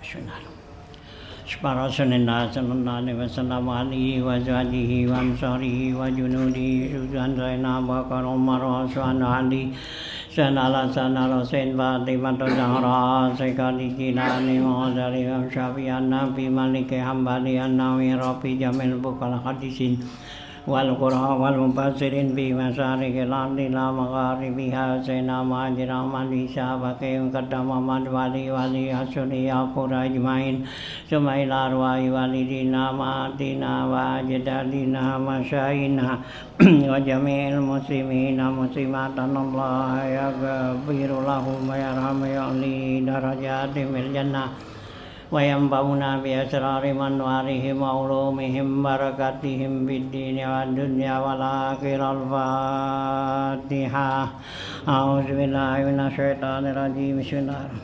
Subhanallah sallallahu alaihi wasallam alihi wa sahbihi wa ansarihi wa junudi Sudan Zainab wa Umar wa Usman Ali Sanala sanala sen Fatimah Zahra Sekali Jilani Muhammad Syafi'an Nabi Malik Hambali An-Nawi Rafi Jamil Bukal Hadisin wal qura wal mufassirin bi masarikil ardi la magharibiha sayna ma'ajir rahman isya bakim qaddama man wali asuni yaqur ajmain sumaila arwai walidina ma'atina wa ajdadina masyayina wa jami'il muslimina muslimatan Allah yaghfiru lahum wa yarhamu ya'li darajatim fil jannah wa yanfa'una bi asrari manwarihim wa ulumihim barakatihim bid dini wad dunya wal akhirah. Al-Fatihah. A'udzu billahi minasy syaithanir rajim. Bismillahirrahmanirrahim.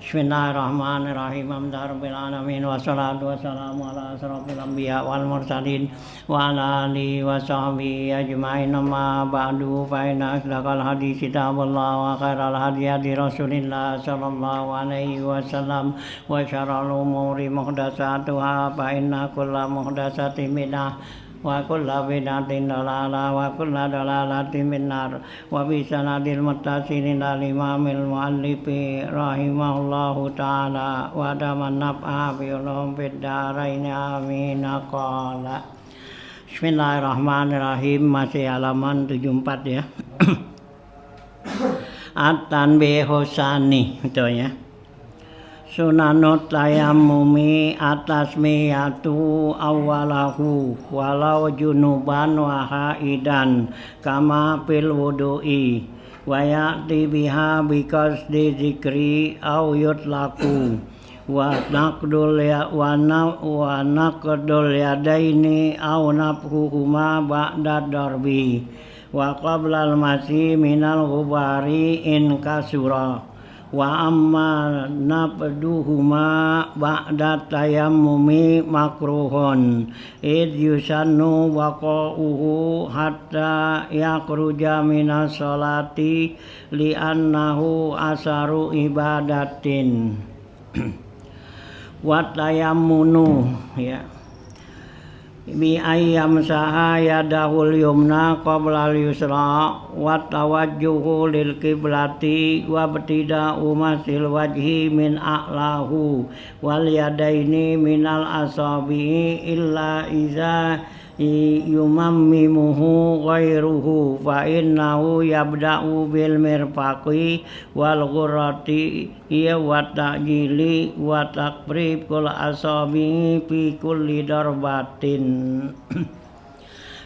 Bismillahirrahmanirrahim. Alhamdulillahirabbil alamin wassalatu wassalamu ala asrofil anbiya wal mursalin wa ala alihi wa sahbihi ajmain. Amma ba'du fa inna asdaqal hadits kitabullah wa khairal hadi hadi Rasulillah sallallahu alaihi wasallam wa syarrul umuri muhdatsatuha fa inna kulla muhdatsatin bid'ah wa kullu bid'atin dalalah wa kullu dalalatin finnar. Wa bi sanadil muttasil ila imamil muallifi rahimahullahu ta'ala wa daman naf'a bi ulum fid darain amin. Qala Bismillahirrahmanirrahim. Masih halaman 74 ya. At-tanbihu tsani itu ya. Sunanut tayammumi atasmiyatu awalahu walau junuban wa haidan kama fil wudu'i wa ya'ti biha bi qasdi dzikri aw yutlaqu wa naqdul yadaini aw nafhuhuma ba'da darbi wa qabla al-masi minal ghubari in kasura wa amma nabduhuma ba'da tayammumi makruhun id yusannu waqa'uhu hatta yakhruja minas sholati li'annahu asaru ibadatin. Wa tayammunu ya bi ayyam sahayadahul yumna qabla al-yusra wa tawajjuhu lil qiblati wa btida'u masil wajhi min a'lahu wal yadaini minal asabi'i illa iza yumammimuhu ghairuhu fa innahu yabda'u bil mirfaqi wal ghurrati wa ta'jili wa taqrib kul asabi fi kulli darbatin.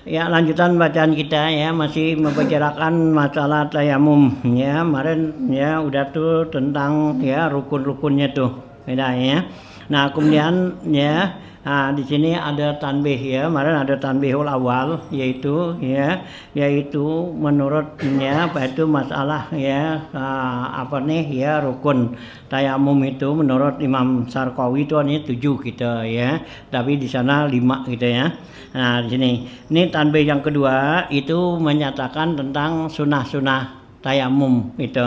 Ya, lanjutan bacaan kita ya, masih membicarakan masalah tayamum ya. Kemarin ya udah tuh tentang ya rukun-rukunnya tuh beda ya. Nah, kemudian ya di sini ada tanbih ya. Kemarin ada tanbihul awal yaitu menurutnya apa itu masalah ya apa nih ya rukun tayamum itu menurut Imam Sarqawi itu hanya 7 gitu ya. Tapi di sana 5 gitu ya. Nah, di sini ini tanbih yang kedua itu menyatakan tentang sunah-sunah tayamum itu.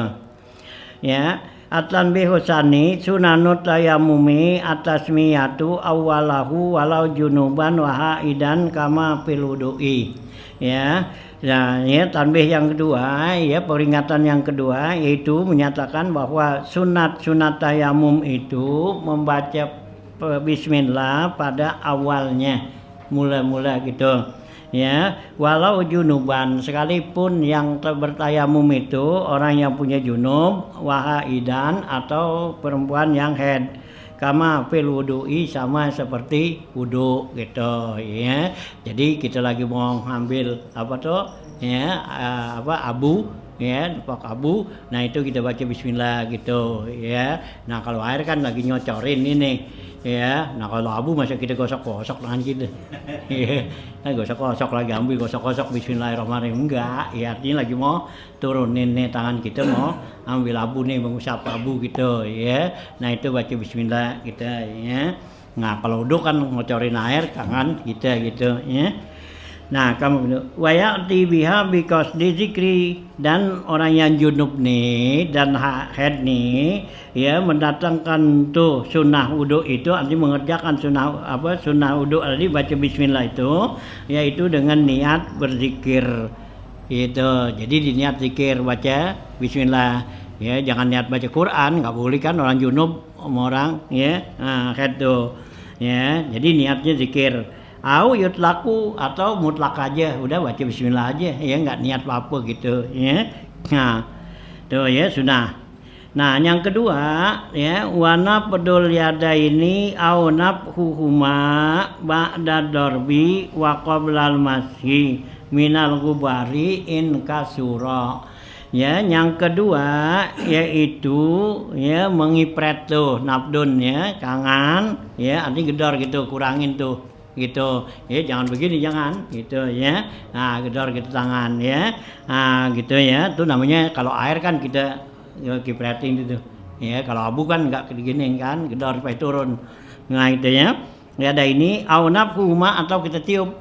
Ya. At-tanbihu tsani sunanut tayammumi atasmiyatu awwalahu walau junuban wa haidan kama fil wudu'i. Ya. Nah, ya tanbih yang kedua ya, peringatan yang kedua yaitu menyatakan bahwa sunat-sunat tayamum itu membaca bismillah pada awalnya mula-mula gitu. Ya, walau junuban sekalipun yang bertayamum itu orang yang punya junub, wahaidan atau perempuan yang haid, kama fil wudu'i sama seperti wudu gitu ya. Jadi kita lagi mau ngambil apa tuh ya abu ya, pak abu. Nah, itu kita baca bismillah gitu ya. Nah, kalau air kan lagi nyocorin ini ya. Nah, kalau abu masa kita gosok-gosok tangan kita. Nah, gosok-gosok lagi ambil gosok-gosok bismillahirrahmanirrahim enggak. Ya, artinya lagi mau turunin nih tangan kita mau ambil abu nih, mengusap abu gitu ya. Nah, itu baca bismillah kita ya. Nah, kalau wudu kan ngocorin air tangan kita gitu ya. Nah, kamu wayati biha because dizikri, dan orang yang junub nih dan haid nih ya mendatangkan tuh sunnah wudu itu, arti mengerjakan sunnah wudu tadi baca bismillah itu, yaitu dengan niat berzikir itu. Jadi diniat zikir baca bismillah ya, jangan niat baca Quran, nggak boleh kan orang junub orang ya haid tuh ya. Jadi niatnya zikir. Au yutlaku, atau mutlak aja, udah baca bismillah aja ya, nggak niat apa gitu ya. Nah tuh ya sunnah. Nah yang kedua ya, wana pedul yada ini au nafhuhuma ba'da darbi wa qablal mashi minal gubari in kasura. Ya, yang kedua yaitu ya mengipret tuh nafdun ya, kangen ya, artinya gedor gitu, kurangin tuh gitu ya, jangan begini, jangan gitu ya. Nah gedor gitu tangan ya, nah gitu ya, itu namanya kalau air kan kita ya, kipretin gitu ya, kalau abu kan nggak begini kan, gedor supaya turun. Nah itu ya, ya ada ini aunab huma, atau kita tiup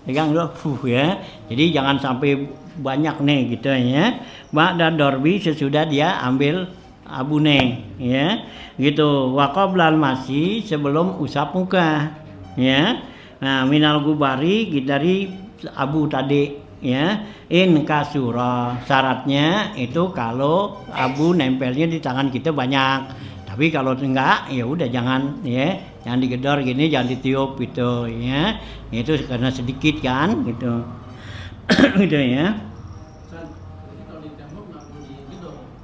pegang dulu ya, jadi jangan sampai banyak nih gitu ya. Ba'da dorbi, sesudah dia ambil abune ya gitu, wa qablal masih, sebelum usap muka ya. Nah minal gubari dari abu tadi ya, in kasura, syaratnya itu kalau abu nempelnya di tangan kita banyak, tapi kalau enggak ya udah jangan ya, jangan digedor gini, jangan ditiup gitu ya, itu karena sedikit kan gitu. Gitu ya.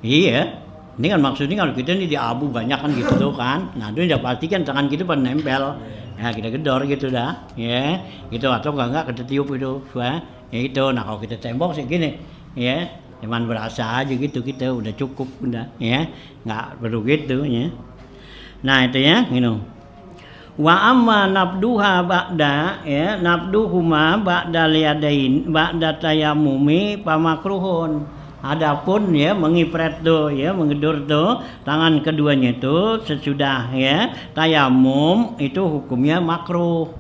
Iya, ini kan maksudnya kalau kita ini di abu banyak kan gitu tuh kan, nah itu udah pasti kan tangan kita pada nempel, ya kita gedor gitu dah, ya gitu, atau enggak kita tiup itu, ya itu. Nah kalau kita tembok sih gini, ya cuman berasa aja gitu, kita udah cukup udah, ya nggak perlu gitu ya. Nah itu ya, gitu. Wa amma nabduha ba'da ya, nabduhuma ba'da liyadain ba'da tayammumi pamakruhun. Adapun ya mengipret tuh ya, mengedur tuh tangan keduanya itu sesudah ya tayamum, itu hukumnya makruh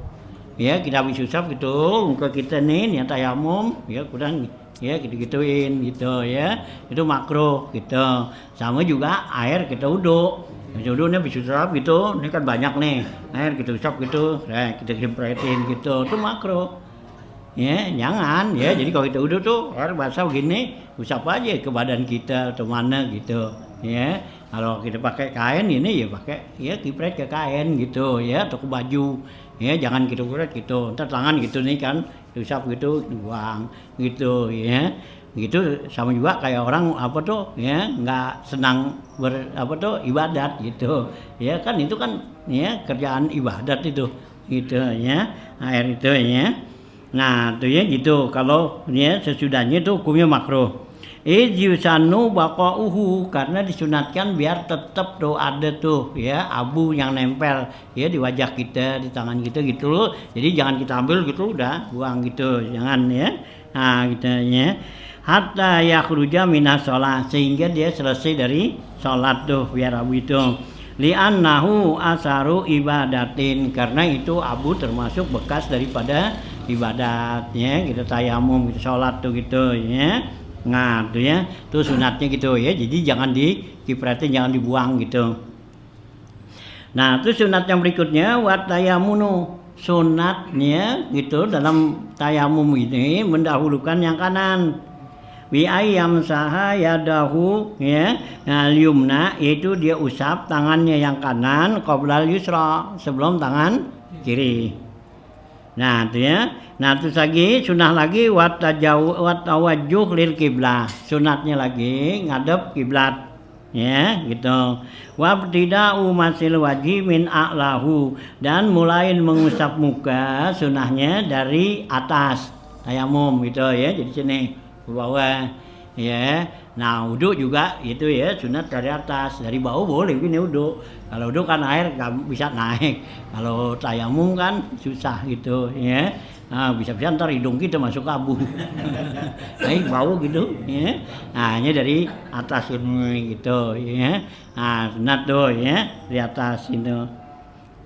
ya. Kita habis usap gitu muka kita nih ya, tayamum ya, kurang ya gitu-gituin gitu ya, itu makruh gitu. Sama juga air kita uduk, uduknya habis usap gitu, ini kan banyak nih air kita usap gitu, nah kita sempretin gitu, itu makruh ya, jangan ya. Jadi kalau kita uduk tuh air basah begini, usap aja ke badan kita atau mana gitu ya. Kalau kita pakai kain ini ya pakai ya kipret ke kain gitu ya, atau ke baju ya, jangan kita kipret gitu, ntar tangan gitu nih kan usap gitu buang gitu ya. Gitu sama juga kayak orang apa tuh ya, nggak senang ibadat gitu ya, kan itu kan ya kerjaan ibadat itu gitu ya, air itu ya. Nah tuh ya gitu, kalau ya sesudahnya itu hukumnya makruh. Yusanu baqauhu, karena disunatkan biar tetap tuh ada tuh ya abu yang nempel ya di wajah kita, di tangan kita gitu loh. Jadi jangan kita ambil gitu udah buang gitu, jangan ya. Nah gitu ya. Hatta yakhruja minas shalah, sehingga dia selesai dari sholat tuh biar abu itu. Li'annahu asaru ibadatin, karena itu abu termasuk bekas daripada ibadat ya, kita tayamum, kita sholat tuh gitu ya. Nah tuh ya, tuh sunatnya gitu ya, jadi jangan dikipretin, jangan dibuang gitu. Nah itu sunat yang berikutnya, wat tayamunu, sunatnya gitu dalam tayamum ini mendahulukan yang kanan. Bi ayam saha yadahu ya, nah yumna, yaitu dia usap tangannya yang kanan, qoblal yusra, sebelum tangan kiri. Nah itu ya. Nah terus lagi sunah lagi wat tawajjuh lil kiblah, sunatnya lagi ngadep kiblat ya gitu. Wa btida'u masil wajhi min a'lahu, dan mulai mengusap muka sunahnya dari atas tayamum gitu ya, jadi sini ke bawah ya. Nah uduk juga itu ya, sunat dari atas, dari bawah boleh gini uduk. Kalau uduk kan air nggak bisa naik, kalau tayamum kan susah gitu ya. Nah bisa-bisa ntar hidung kita masuk abu naik bau gitu ya. Nah ini dari atas ini gitu ya. Nah sunat tuh ya, di atas itu.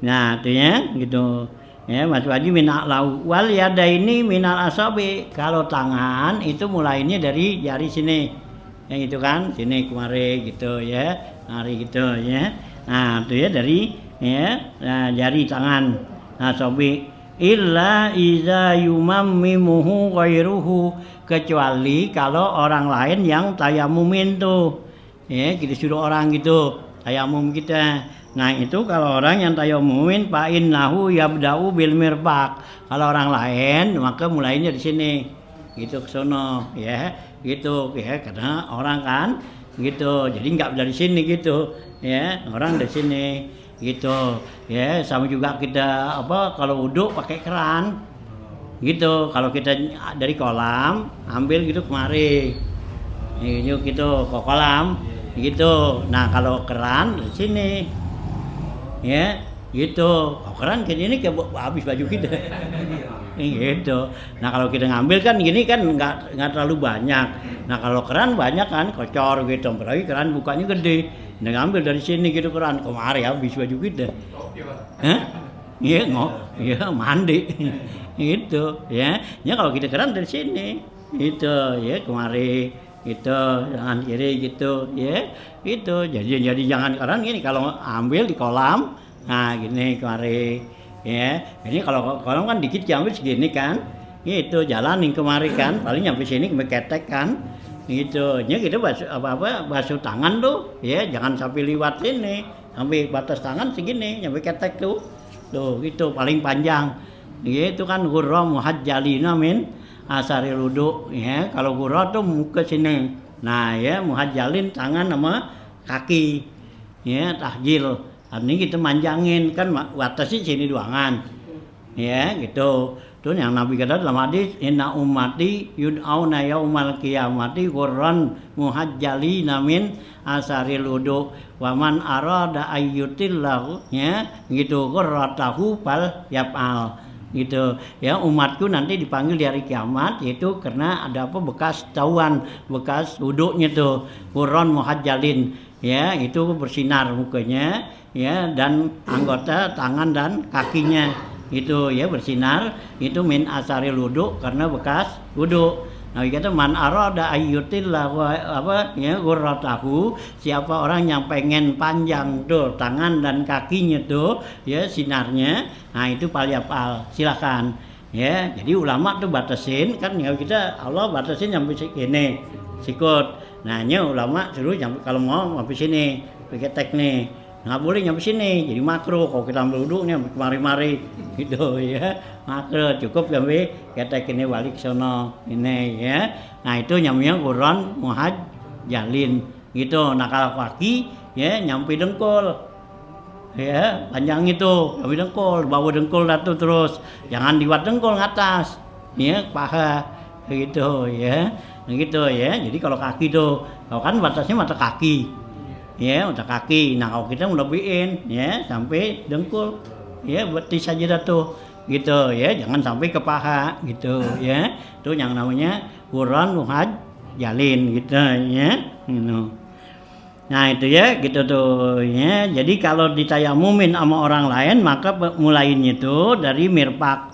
Nah itu ya gitu Ya, masuk haji minal lau. Wal yadaini minal asabi. Kalau tangan itu mulainya dari jari sini. Yang itu kan, sini kemari gitu ya. Mari gitu ya. Nah, itu ya dari ya, nah, jari tangan. Asabi illa iza yumammimuhu ghairuhu, kecuali kalau orang lain yang tayamumin tuh. Ya, kita suruh orang gitu, tayamum kita. Nah itu kalau orang yang tayamumin fa innahu yabda'u bil mirfaq. Kalau orang lain maka mulainya di sini. Gitu ke sono ya. Gitu ya, karena orang kan gitu. Jadi enggak dari sini gitu ya. Orang dari sini gitu ya. Sama juga kita apa kalau wudu pakai keran. Gitu. Kalau kita dari kolam ambil gitu kemari. Gitu ke kolam gitu. Nah kalau keran di sini. Ya gitu, keren kayak gini kayak habis baju kita gitu. Nah kalau kita ngambil kan gini kan nggak terlalu banyak. Nah kalau keran banyak kan kocor gitu, apalagi keran bukanya gede. Nah ngambil dari sini gitu keran, kemari habis baju kita. Iya iya mandi gitu ya. Ya kalau kita keran dari sini gitu ya kemari gitu, jangan kiri gitu ya. Itu jadi jangan keran gini kalau ambil di kolam. Nah gini kemari ya. Ini kalau kolam kan dikit ambil segini kan. Gitu jalanin kemari kan, paling nyampe sini ketek kan. Gitu. Ya kita basuh tangan tuh ya, jangan sampai liwat sini. Sampai batas tangan segini, nyampe ketek tuh. Tuh gitu paling panjang. Gitu kan ghurra muhajjalina min asari wudu ya. Kalau ghurra tuh muka sini. Nah ya muhajjalin tangan sama kaki. Ya tahjil. Ini kita manjangin kan batasnya sini doangan. Ya gitu. Tuh yang Nabi kata dalam hadis inna ummati yud'auna yaumal qiyamati ghurran muhajjalina min asaril wudu wa man arada ayyutillahu ya gitu ghurratahu fal yaf'al gitu ya. Umatku nanti dipanggil di hari kiamat yaitu karena ada apa bekas tauan bekas wudunya tuh ghurran muhajjalin ya, itu bersinar mukanya ya dan anggota tangan dan kakinya itu ya bersinar, itu min asaril wudu karena bekas wudu. Nah kata man arada ayyutillah apa ya ghurratahu, siapa orang yang pengen panjang tuh tangan dan kakinya tuh ya sinarnya, nah itu palyapal silakan ya. Jadi ulama tuh batasin kan ya, kita Allah batasin sampai sini sikut. Nah nya ulama suruh kalau mau sampai sini pakai teknik. Nggak boleh nyampe sini, jadi makro. Kalau kita ambil wudhunya kemari-mari gitu ya, makro. Cukup sampai ketek ini balik sono ini ya. Nah itu namanya ghurran muhajjalin gitu. Nah kalau kaki ya nyampe dengkul ya, panjang itu nyampe dengkul, bawa dengkul datu terus, jangan diwat dengkul ke atas ya, paha gitu ya. Nah, gitu ya. Jadi kalau kaki tuh, kalau kan batasnya mata kaki. Ya, mata kaki. Nah, kalau kita melebihin ya sampai dengkul. Ya, betis saja dah tuh. Gitu ya, jangan sampai ke paha gitu ya. Itu yang namanya ghurran muhajjalin gitu ya. Gitu. Nah, itu ya gitu tuh ya. Jadi kalau ditayamumin sama orang lain maka mulainya itu dari mirfaq.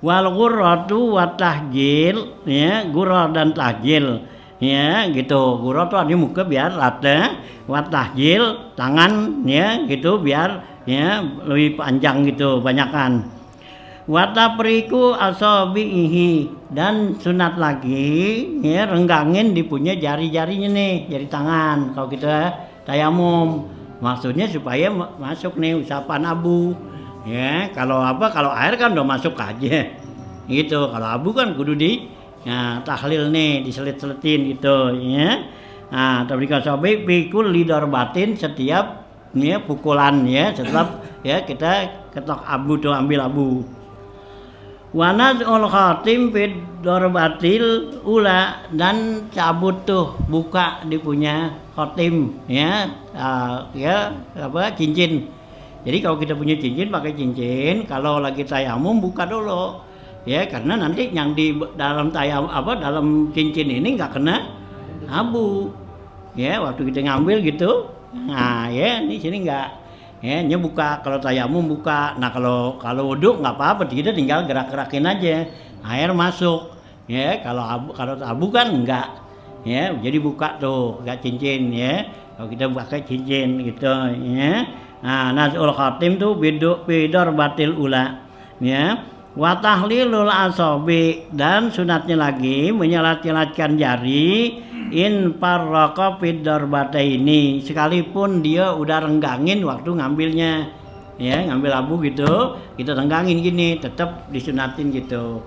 Wal ghurratu wa tahjil ya, ghurra dan tahjil. Ya gitu, ghurra tuh di muka biar rata, wa tahjil tangan ya gitu biar ya lebih panjang gitu banyakan. Wa tafriqu asabihi, dan sunat lagi ya renggangin dipunya jari-jarinya nih, jari tangan kalau kita tayamum. Maksudnya supaya masuk nih usapan abu. Ya, kalau air kan udah masuk aja. Gitu. Kalau abu kan kudu nah, tahlil nih diselit-selitin gitu ya. Nah, tapi kalau sampai pikul lidar batin setiap ya pukulan ya, setiap ya kita ketok abu tuh ambil abu. Wanazul khatim fid darbatil ula, dan cabut tuh buka di punya khatim ya, ya apa cincin. Jadi kalau kita punya cincin pakai cincin, kalau lagi tayamum buka dulu. Ya karena nanti yang di dalam dalam cincin ini nggak kena abu ya waktu kita ngambil gitu. Nah ya di sini nggak ya nya buka, kalau tayamum buka. Nah kalau wudu nggak apa-apa, kita tinggal gerak-gerakin aja, air masuk. Ya kalau abu kan enggak, ya jadi buka tuh, enggak cincin ya. Kalau kita pakai cincin gitu, ya. Nah nazul khatim tuh bidor batil ula, ya. Wa tahlilul asabi, dan sunatnya lagi menyelat-nyelatkan jari in farraqa fid darbataini, sekalipun dia udah renggangin waktu ngambilnya, ya ngambil abu gitu kita renggangin gini tetap disunatin gitu,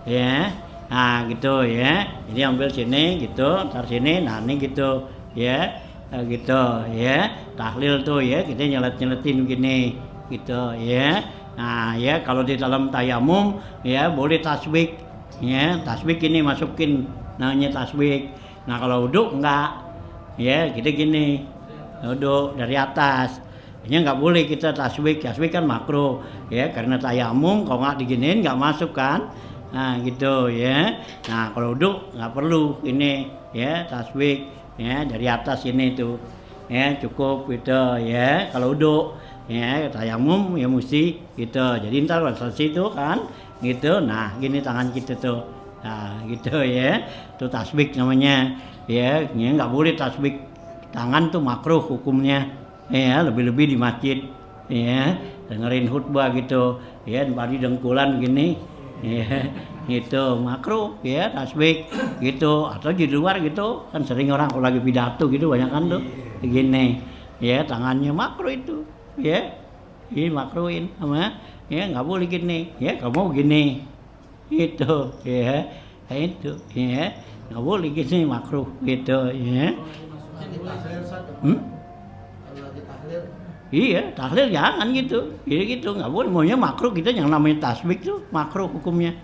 ya. Nah gitu ya, jadi ambil sini gitu, tar sini, nah ini gitu ya, gitu ya, tahlil tuh ya, kita nyelet-nyeletin gini gitu ya. Nah ya kalau di dalam tayamum ya boleh tasbih, ya tasbih ini masukin namanya tasbih. Nah kalau wudu enggak, ya kita gini wudu dari atas, ini nggak boleh kita tasbih kan makruh ya, karena tayamum kalau nggak diginiin nggak masuk kan. Nah gitu ya. Nah kalau wudu nggak perlu ini ya tasbih ya, dari atas ini tuh ya cukup gitu ya kalau wudu. Ya tayamum ya mesti gitu, jadi ntar selesai itu kan gitu, nah gini tangan kita tuh, nah gitu ya, itu tasbih namanya ya. Nggak boleh tasbih tangan tuh makruh hukumnya ya, lebih-lebih di masjid ya, dengerin khutbah gitu ya, padi dengkulan gini ya, gitu makruh ya tasbih gitu. Atau di luar gitu kan sering orang kalau lagi pidato gitu banyak kan tuh gini ya, tangannya makruh itu ya, ini makruhin sama ya, nggak boleh gini ya, kamu gini itu ya, itu ya nggak boleh gini, makruh gitu ya. Iya tahlil jangan gitu, gitu nggak boleh, maunya makruh kita, yang namanya tasbih tuh makruh hukumnya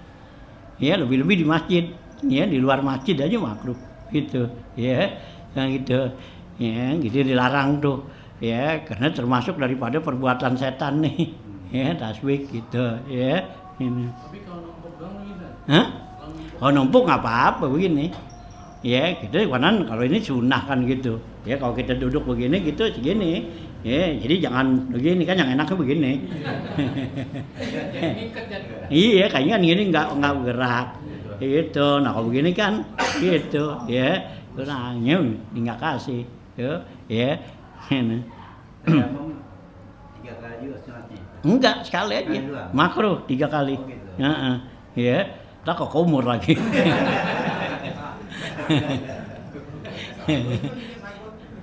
ya, lebih-lebih di masjid ya, di luar masjid aja makruh gitu ya, yang gitu ya, gitu dilarang tuh ya, karena termasuk daripada perbuatan setan nih ya, tasbih gitu ya ini. Tapi kalau numpuk dong bisa? Hah? Kalau numpuk nggak apa-apa begini ya, gitu kanan, kalau ini sunnah kan gitu ya, kalau kita duduk begini gitu segini ya, jadi jangan begini kan, yang enaknya begini. Iya kayaknya kan gini nggak gerak gitu. Nah kalau begini kan gitu ya, kurangnya nggak kasih ya. Tayamum 3 kali juga sunatnya? Enggak, sekali aja. Makruh 3 kali. Oh, gitu. Ya, tak kok umur lagi.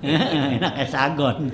Enak kayak sagon.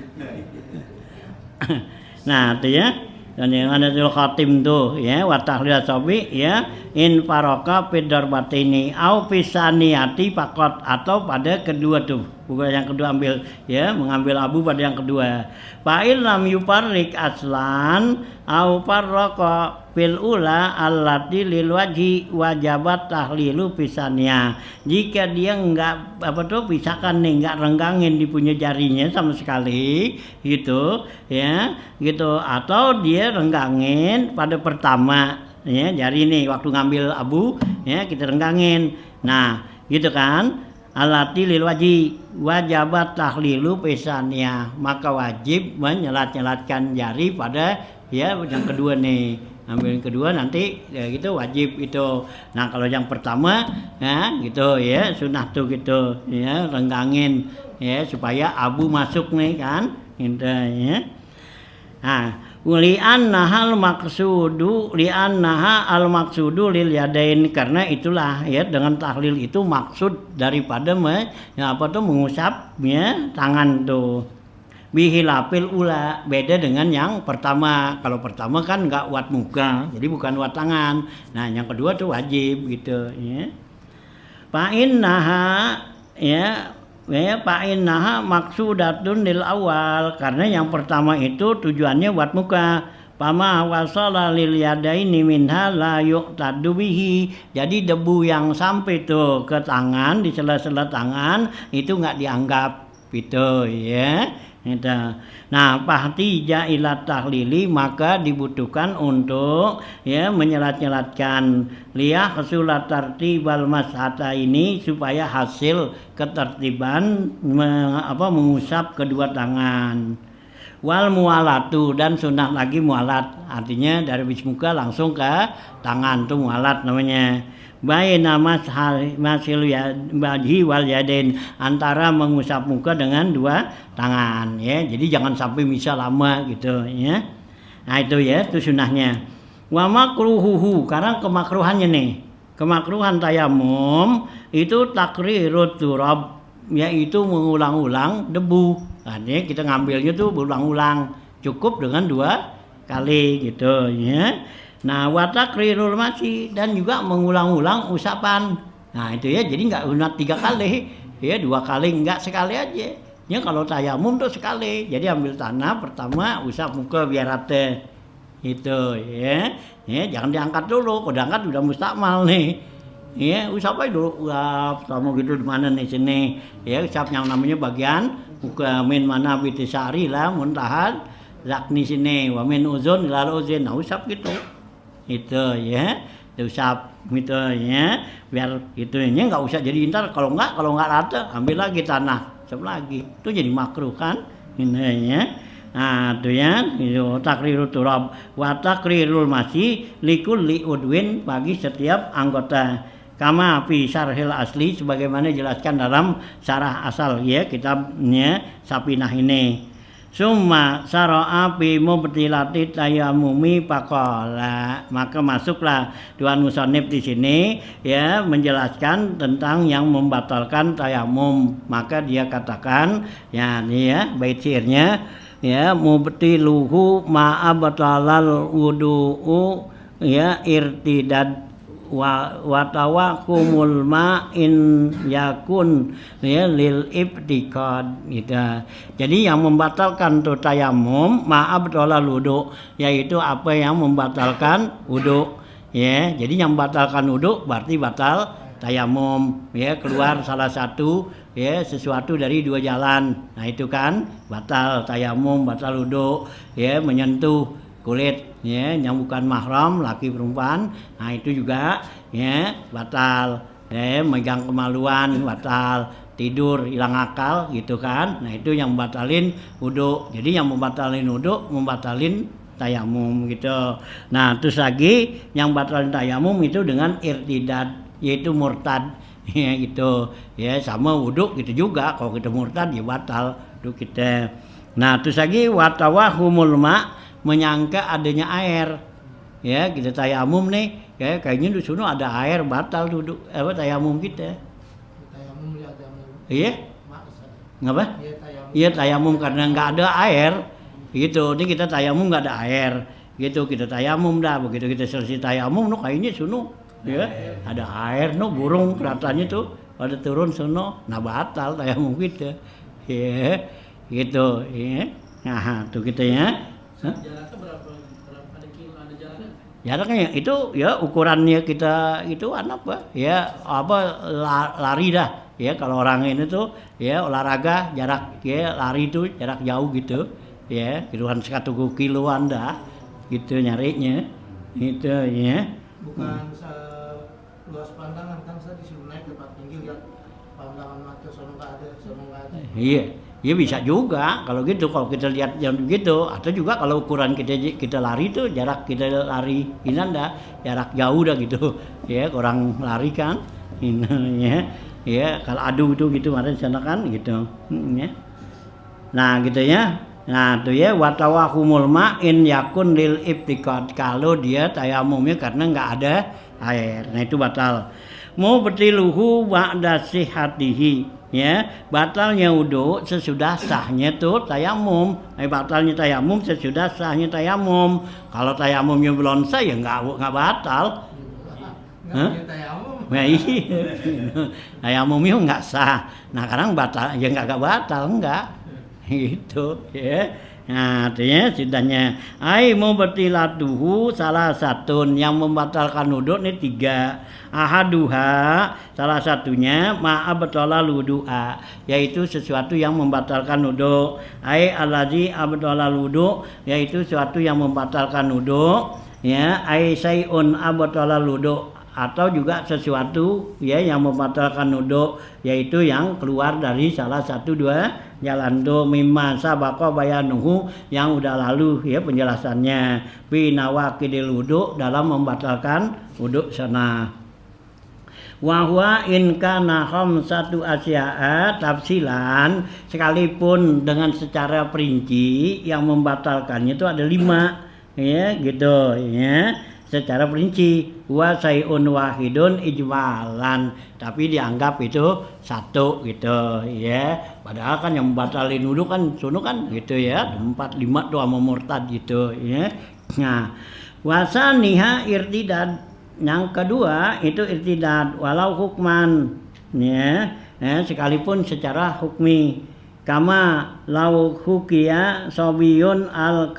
Nah, itu ya. Dan yang ada di khatim tuh ya, wa tahlil asabi ya, in faraka fid darbatini au fisaniati faqat, atau pada kedua tuh, bukan yang kedua ambil ya, mengambil abu pada yang kedua. Fa in lam yufarrik aslan au farraqa fil ula allati lil wajhi wajabat tahlilu fisania. Jika dia enggak pisahkan nih, enggak renggangin di punya jarinya sama sekali gitu ya, gitu, atau dia renggangin pada pertama ya, jari nih waktu ngambil abu ya kita renggangin, nah gitu kan, alati lil wajhi wajabat tahlilu pisania, maka wajib menyelat-nyelatkan jari pada ya yang kedua nih, ambil yang kedua nanti ya gitu wajib itu. Nah kalau yang pertama ya gitu ya, sunah tuh gitu ya, renggangin ya supaya abu masuk nih kan gitu ya. Nah li'annaha al maksudu lil yadain, karena itulah ya, dengan tahlil itu maksud daripada mengusapnya tangan tuh. Bihilafil ula, beda dengan yang pertama. Kalau pertama kan enggak wat muka, jadi bukan wat tangan. Nah yang kedua tuh wajib gitu ya. Fa innaha ya, fa'innaha maksudatun lil awal, karena yang pertama itu tujuannya buat muka. Pama wasala lil yadaini minha la yuqtadu bihi, jadi debu yang sampai tuh ke tangan, di sela-sela tangan itu enggak dianggap gitu ya. Nah pahtija ila tahlili, maka dibutuhkan untuk ya menyelat-nyelatkan liyah kesulat tartibal mashata ini, supaya hasil ketertiban mengusap kedua tangan. Wal mualatu, dan sunah lagi mualat, artinya dari habis muka langsung ke tangan tuh mualat namanya. Baina masil ya wajhi wal yadain, antara mengusap muka dengan dua tangan ya. Jadi jangan sampai misal lama gitu ya. Nah itu ya, itu sunahnya. Wa makruhuhu, karena kemakruhannya nih. Kemakruhan tayamum itu takrirut turab, yaitu mengulang-ulang debu. Artinya kita ngambilnya tuh berulang-ulang, cukup dengan 2 kali gitu ya. Nah, wa takrirul masih, dan juga mengulang-ulang usapan. Nah, itu ya, jadi enggak sunat 3 kali, ya 2 kali, enggak sekali aja. Ya kalau tayamum tuh sekali. Jadi ambil tanah pertama usap muka biar rata. Itu ya. Ya, jangan diangkat dulu. Kalau diangkat udah mustakmal nih. Ya, usap aja dulu. Wah, pertama gitu di mana nih sini. Ya, usap yang namanya bagian muka min mana bitisari lah muntahan zakni sini wa min uzun ilal uzin. Nah, usap gitu. Itu ya. Usap gitu ya. Biar itunya enggak usah jadi ntar kalau enggak rata ambil lagi tanah. Usap lagi. Itu jadi makruh kan? Ini ya. Nah, itu ya, itu takrirul turab wa takrirul masih likulli udwin, bagi setiap anggota. Kama fi syarhil asli, sebagaimana dijelaskan dalam syarah asal ya kitabnya Sapinah ini. Summa syara'a fi mubtilati tayammumi faqala, maka masuklah Tuan musannif di sini ya menjelaskan tentang yang membatalkan tayamum. Maka dia katakan ya ini ya bait syairnya ya, mubtiluhu ma'abatalal wudu'u ya irtidad wa tawakumul ma'in yakun ya lil ibtikad gitu. Jadi yang membatalkan tuh tayamum ma'abatalal wudu', yaitu apa yang membatalkan wudu' ya. Jadi yang membatalkan wudu' berarti batal tayamum ya, keluar salah satu ya sesuatu dari 2 jalan. Nah itu kan batal tayamum, batal wudu ya, menyentuh kulit ya yang bukan mahram laki perempuan. Nah itu juga ya batal ya, megang kemaluan batal, tidur hilang akal gitu kan. Nah itu yang membatalin wudu. Jadi yang membatalin wudu membatalin tayamum gitu. Nah terus lagi yang batalin tayamum itu dengan irtidad, yaitu murtad ya gitu ya, sama wudhu gitu juga. Kalau kita murtad ya batal wudhu kita. Nah terus lagi watawahumul ma, menyangka adanya air ya, kita tayamum nih ya kayaknya di sana ada air, batal wudhu tayamum kita. Tayamum ya ada. Iya ngapa? Iya tayamum karena nggak ada air gitu. Ini kita tayamum nggak ada air gitu, kita tayamum dah. Begitu kita selesai tayamum no kayaknya sunu ya ada air no, burung kelihatannya tuh pada turun sono, nah batal tayamum kita ya gitu ya. Nah tuh kita ya. Jaraknya berapa ada kilo, ada jaraknya? Jaraknya itu ya ukurannya kita itu apa ya, apa lari dah ya. Kalau orang ini tuh ya olahraga jarak ya, lari itu jarak jauh gitu ya, kiloan 1 kiloan dah gitu nyarinya itu ya. Bukan luas pandangan kan, saya disuruh naik tempat tinggi lihat pandangan mata sono nggak ada. Iya, ya bisa juga kalau gitu, kalau kita lihat yang begitu. Atau juga kalau ukuran kita lari tuh jarak kita lari ini dah jarak jauh dah gitu ya, orang lari kan ini ya kalau adu itu gitu kemarin sana kan gitu ya. Nah gitu ya. Nah tuh ya watawahumul ma'in yakun lil ibtikad, kalau dia tayamumnya karena nggak ada air. Nah itu batal. Mau betiluhu ba'da sihatihi ya, batalnya wudu sesudah sahnya tuh tayamum. Batalnya tayamum sesudah sahnya tayamum. Kalau tayamumnya belum sah ya nggak batal. Tayamum. Nah iya, tayamumnya nggak sah. Nah sekarang batal ya nggak batal enggak gitu ya. Nah artinya sidahnya ai mubatilatuhu salah satu, yang membatalkan wudu ini 3. Ahaduha, salah satunya ma'abtala wudu'a, yaitu sesuatu yang membatalkan wudu. Ai allazi abtala wudu, yaitu sesuatu yang membatalkan wudu ya. Ai sayun abtala wudu atau juga sesuatu ya yang membatalkan wudu, yaitu yang keluar dari salah satu dua jalan itu, mimma sabaqa bayanuhu yang udah lalu ya penjelasannya, fi nawaqidil wudu dalam membatalkan wudu sana. Wa huwa in kana khamsatu asya'a tafsilan, sekalipun dengan secara perinci yang membatalkannya itu ada 5 ya gitu ya secara perinci, wa sayun wahidun ijmalan, tapi dianggap itu satu gitu ya, padahal kan yang membatalin wudu kan sono kan gitu ya 4 5 tuh sama murtad gitu ya. Nah wasaniha irtidad, yang kedua itu irtidad walau hukman ya, sekalipun secara hukmi, kama lau hukiya sobiyun al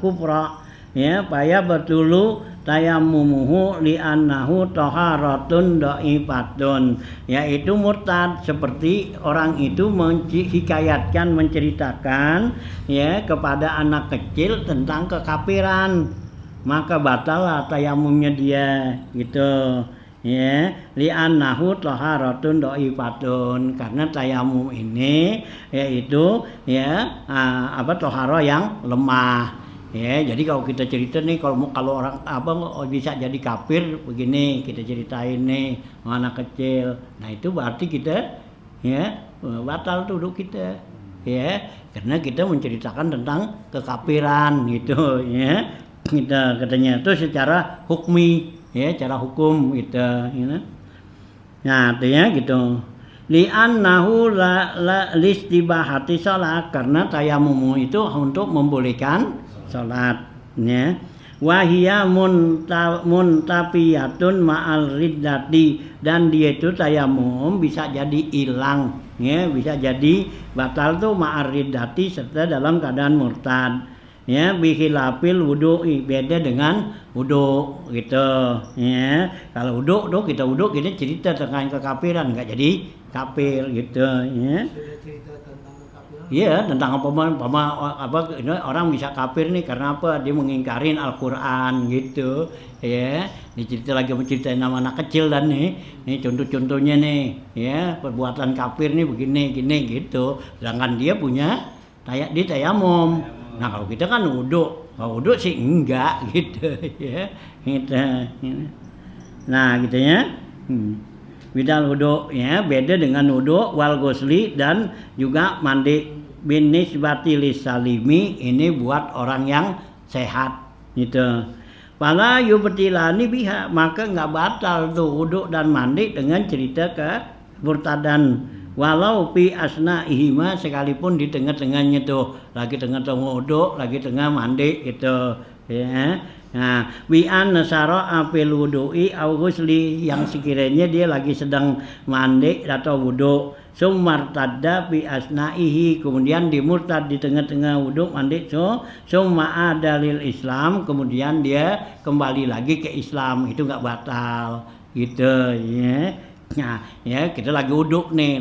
kubra ya, paya betulu tayammumuhu li'annahu taharatun dha'ifatun, yaitu murtad seperti orang itu menghikayatkan, menceritakan ya kepada anak kecil tentang kekafiran, maka batal tayamumnya dia gitu ya, li'annahu taharatun dha'ifatun, karena tayamum ini yaitu ya taharah yang lemah ya. Jadi kalau kita cerita nih, kalau orang bisa jadi kafir begini, kita ceritain nih anak kecil, nah itu berarti kita ya batal tuh wudu kita ya, karena kita menceritakan tentang kekafiran gitu ya, kita katanya itu secara hukmi ya, secara hukum gitu ya. Nah artinya gitu, li'annahu la listibahati sholat, karena tayamum itu untuk membolehkan sholat ya. Wahia muntafiyatun ma'al riddati, dan dia itu tayamum bisa jadi hilang ya, bisa jadi batal tuh ma'al riddati serta dalam keadaan murtad ya, bihilafil wudu'i, beda dengan wudu gitu ya. Kalau wudu tuh kita wudu kita cerita tentang kekafiran, nggak jadi kafir gitu ya. Sudah cerita tentang kekafiran? Iya, tentang apa orang bisa kafir nih karena apa? Dia mengingkarin Al-Qur'an gitu ya. Ini cerita lagi menceritain nama anak kecil dan nih contoh-contohnya nih ya, perbuatan kafir nih begini gini gitu. Sedangkan dia punya tayamum. Nah kalau kita kan wudu, kalau wudu sih enggak gitu ya, gitu. Nah gitu ya. Bidal wudu ya, beda dengan wudu wal ghusli dan juga mandi, binisbati lisalimi, ini buat orang yang sehat gitu. Fala yubtilani biha, maka enggak batal tuh wudu dan mandi dengan cerita ke murtadan. Walau fi asna'ihima, sekalipun di tengah-tengahnya tuh lagi tengah-tengah wudu, lagi tengah mandi gitu ya. Nah, bi an nasara fil wudu'i au ghusli, yang sekiranya dia lagi sedang mandi atau wudu, sumartadda fi asna'ihi, kemudian dimurtad di tengah-tengah wudu mandi, summa adalil Islam, kemudian dia kembali lagi ke Islam, itu enggak batal gitu ya. Nah ya kita lagi wudu nih,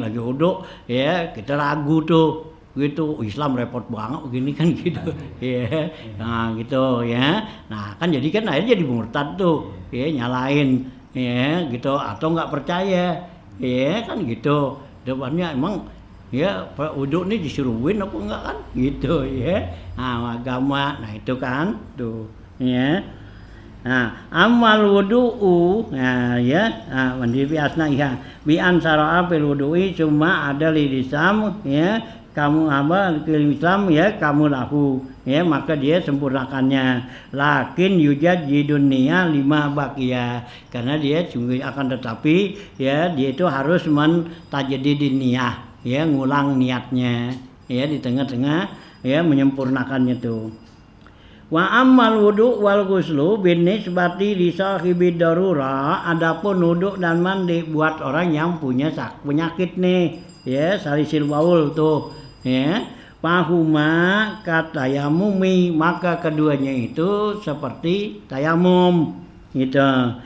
ya kita ragu tuh gitu, Islam repot banget begini kan gitu ya. Nah gitu ya, nah kan jadi kan akhirnya jadi murtad tuh ya, nyalain ya gitu, atau nggak percaya ya kan gitu, depannya emang ya wudu nih disuruhin apa enggak kan gitu ya. Nah agama, nah itu kan tuh ya. Nah, amal wudu'u, nah ya, mandi biasna ya, bi ansara fil wudu'i cuma ada lidisam ya, kamu Islam ya, kamu lahu ya, maka dia sempurnakannya. Lakin yujad jidunia 5 bakia, karena dia sungguh akan tetapi ya dia itu harus mentajadidin niyah ya, ngulang niatnya ya di tengah-tengah ya, menyempurnakannya tuh. Wa ammal wudu wal ghuslu binisbati li sahibi darura, adapun wudu dan mandi buat orang yang punya penyakit nih ya, salisil baul tuh ya, fahuma katayamumi, maka keduanya itu seperti tayamum gitu.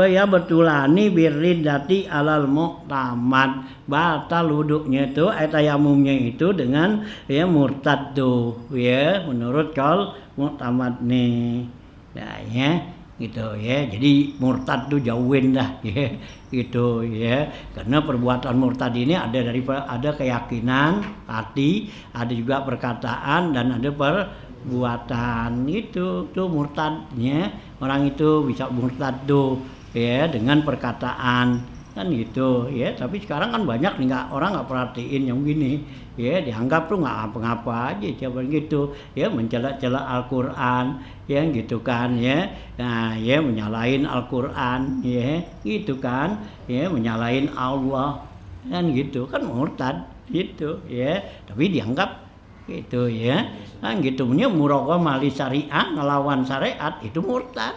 Betulani birriddati alal muqtamad, batal wuduknya itu tayamumnya itu dengan ya murtad tuh ya, menurut kaul muqtamad nih. Nah ya gitu ya. Jadi murtad tuh jauhin dah ya, gitu ya. Karena perbuatan murtad ini ada keyakinan hati, ada juga perkataan dan ada perbuatan. Itu tuh murtadnya. Orang itu bisa murtad tuh ya dengan perkataan kan gitu ya. Tapi sekarang kan banyak nih orang nggak perhatiin yang gini ya, dianggap tuh nggak apa-apa aja coba gitu ya, mencela-cela Al-Quran ya gitu kan ya. Nah ya menyalahin Al-Quran ya gitu kan ya, menyalahin Allah kan gitu kan murtad gitu ya. Tapi dianggap gitu ya kan gitu, punya muraqamah li syariah, ngelawan syariat itu murtad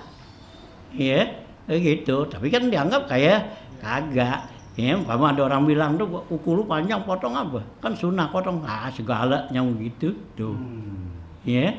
ya gitu. Tapi kan dianggap kayak kagak ya. Umpama ada orang bilang tuh kuku lu panjang potong apa, kan sunnah potong, segala yang gitu tuh ya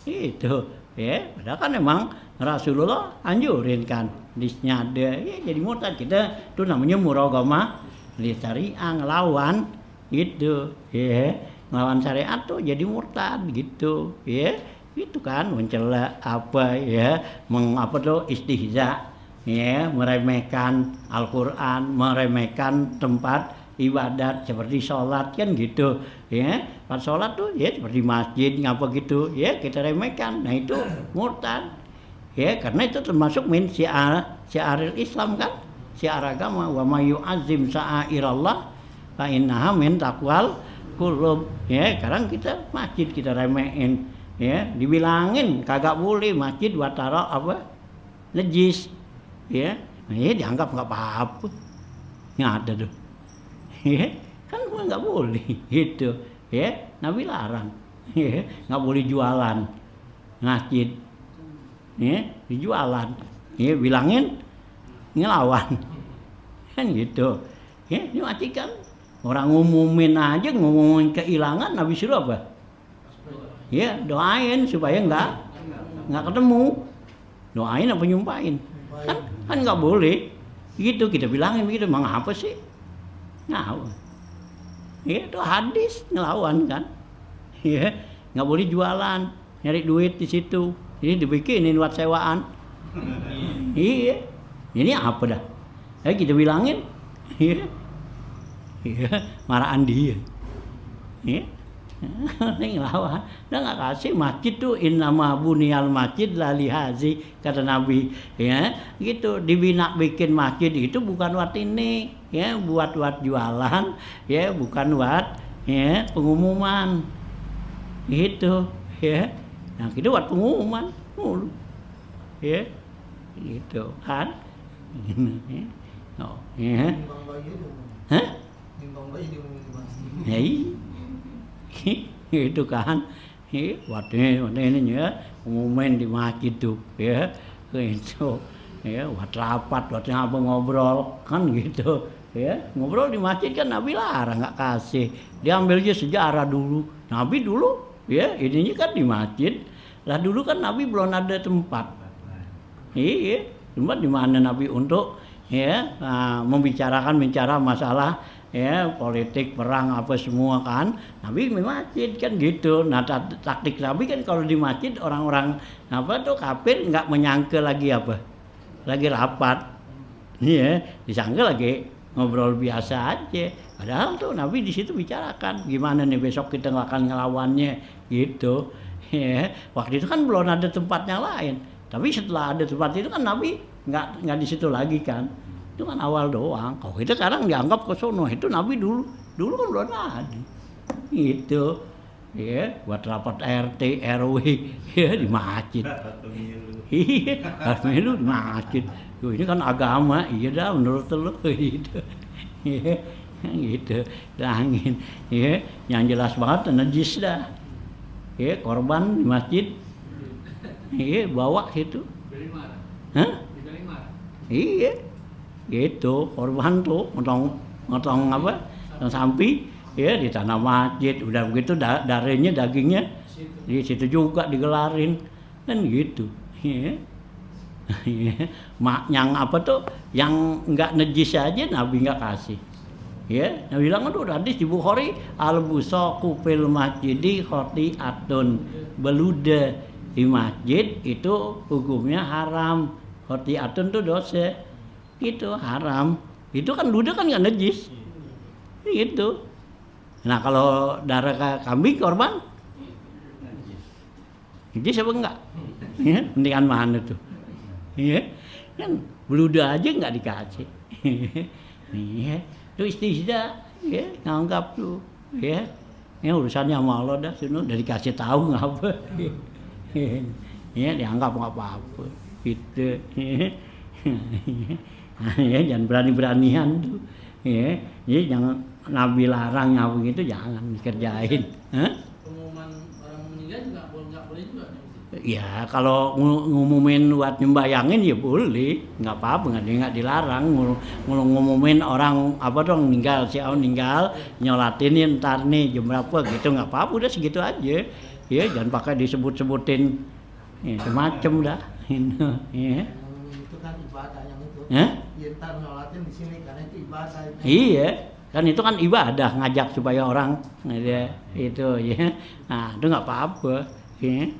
itu ya. Padahal kan emang Rasulullah anjurin kan disnyada ya, jadi murtad. Kita tuh namanya muraqamah li syariah, ngelawan gitu ya, ngelawan syariat tuh jadi murtad gitu ya. Itu kan mencela apa ya, mengapa tuh istihza ya, meremehkan Al-Quran, meremehkan tempat ibadat seperti sholat kan gitu ya. Pas sholat tuh ya seperti masjid ngapa gitu ya, kita remehkan. Nah itu murtad ya, karena itu termasuk min syiaril Islam kan, syiar agama. Wa may yu'azzim sya'airallah fa innaha min taqwal qulub ya. Sekarang kita masjid kita remehin ya, dibilangin kagak boleh masjid watara apa najis ya, dianggap nggak apa-apa, nggak ada tuh, ya kan nggak boleh gitu, ya Nabi larang, ya nggak boleh jualan masjid, ya dijualan, ya bilangin ngelawan, kan gitu, ya ini matikan orang ngumumin aja, ngumumin kehilangan, Nabi suruh apa? Ya doain supaya nggak ketemu, doain apa nyumpahin. Kan nggak boleh gitu, kita bilangin begitu. Emang apa sih ngelawan ya, itu hadis ngelawan kan ya. Nggak boleh jualan, nyari duit di situ, ini dibikinin buat sewaan. Iya ini apa dah ya, kita bilangin ya, marahan dia ya. Ini ngelawan, udah nggak kasih. Masjid tuh innama buniyal masjid lalihazi, kata Nabi ya gitu. Dibina bikin masjid itu bukan buat ini ya, buat jualan ya, bukan buat ya pengumuman gitu ya. Nah kita buat pengumuman mulu ya gitu kan. Oh ya. Hah? Ya itu kan waktu ini ya ngumumin di masjid tuh ya itu ya, buat rapat, buat apa ngobrol kan gitu ya. Ngobrol di masjid kan Nabi larang, nggak kasih. Diambil aja sejarah dulu, Nabi dulu ya ininya kan di masjid lah. Dulu kan Nabi belum ada tempat, iya tempat di mana Nabi untuk ya membicarakan masalah ya politik, perang apa semua kan, Nabi di masjid kan gitu. Nah taktik Nabi kan kalau di masjid orang-orang apa tuh kafir nggak menyangka lagi apa, lagi rapat, ya disangka lagi ngobrol biasa aja. Padahal tuh Nabi di situ bicarakan gimana nih besok kita nggak akan ngelawannya gitu. Ya, waktu itu kan belum ada tempatnya lain. Tapi setelah ada tempat itu kan Nabi nggak di situ lagi kan. Itu kan awal doang. Kalau kita sekarang dianggap ke sono, itu Nabi dulu kan belum ada. Gitu. Ya, buat rapat RT, RW ya di masjid. Iya, pemilu di masjid. Tuh, ini kan agama, iya dah menurut lu gitu. Ya, gitu. Langin. Ya, yang jelas banget najis dah. Ya, korban di masjid. Iya, bawa situ. Hah? Iya. Gitu, korban tuh motong apa? Yang sampi ya di tanah masjid. Udah begitu dagingnya di situ juga digelarin. Kan gitu. Ya. Yang apa tuh yang enggak najis aja Nabi enggak kasih. Ya, Nabi bilang tuh hadis di Bukhari, al-busaqu fil masjidi khati'atun. Beluda di masjid itu hukumnya haram khotiatun tuh dosa. Itu haram. Itu kan ludah kan nggak najis. Gitu. Nah kalau darah kambing korban najis apa enggak? Ya, mendingan mana tuh? Iya, kan beluda aja nggak dikasih. Iya, tuh istihza, ya nganggap tuh, ya. Ya urusannya sama Allah dah, sini udah dikasih tahu ngapa. Ya dianggap nggak apa-apa, gitu. Ya jangan berani-beranian tuh, ya. Jadi jangan Nabi larang apa gitu, jangan dikerjain. Pengumuman orang meninggal juga nggak boleh juga. Ya kalau ngumumin buat nyembayangin ya boleh, nggak apa-apa, nggak dilarang. Ngumumin orang apa dong meninggal, si orang meninggal, nyolatin ntar nih jam berapa gitu, nggak apa-apa, udah segitu aja. Ya jangan pakai disebut-sebutin itu macem dah. Ya. Itu kan ibadah yang itu. Ya? Ya ntar nyolatin di sini karena itu ibadah. Itu. Iya, kan itu kan ibadah, ngajak supaya orang itu ya. Nah itu nggak apa-apa. Ya.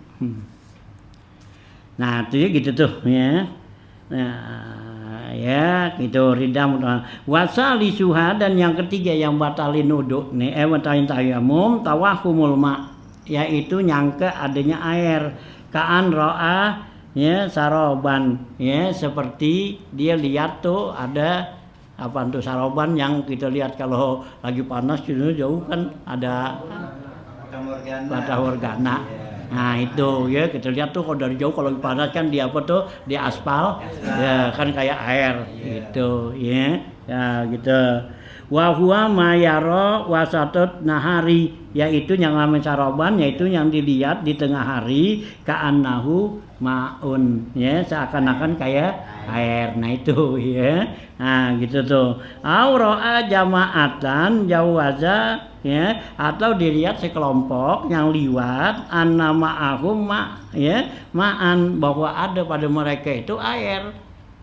Nah itu gitu tuh ya. Nah ya gitu ridam wasali suha, dan yang ketiga yang batalin wudu nih batalin tayamum tawahumul ma, yaitu nyangka adanya air, kaan ro'a ya saroban, ya seperti dia lihat tuh ada apa tuh saroban yang kita lihat kalau lagi panas jauh kan ada Fata Morgana. Nah itu ya kita lihat tuh kalau dari jauh kalau panas kan di apa tuh di aspal ya kan kayak air gitu ya. Ya gitu. Wa huwa mayaro wasatut nahari, yaitu yang namanya saroban, yaitu yang dilihat di tengah hari ka'annahu maun, ya seakan-akan kayak air. Nah itu ya. Nah gitu tuh. Aura'a jama'atan jawaza, ya, atau dilihat sekelompok yang liwat anna ma'ahum ya ma'an, bahwa ada pada mereka itu air.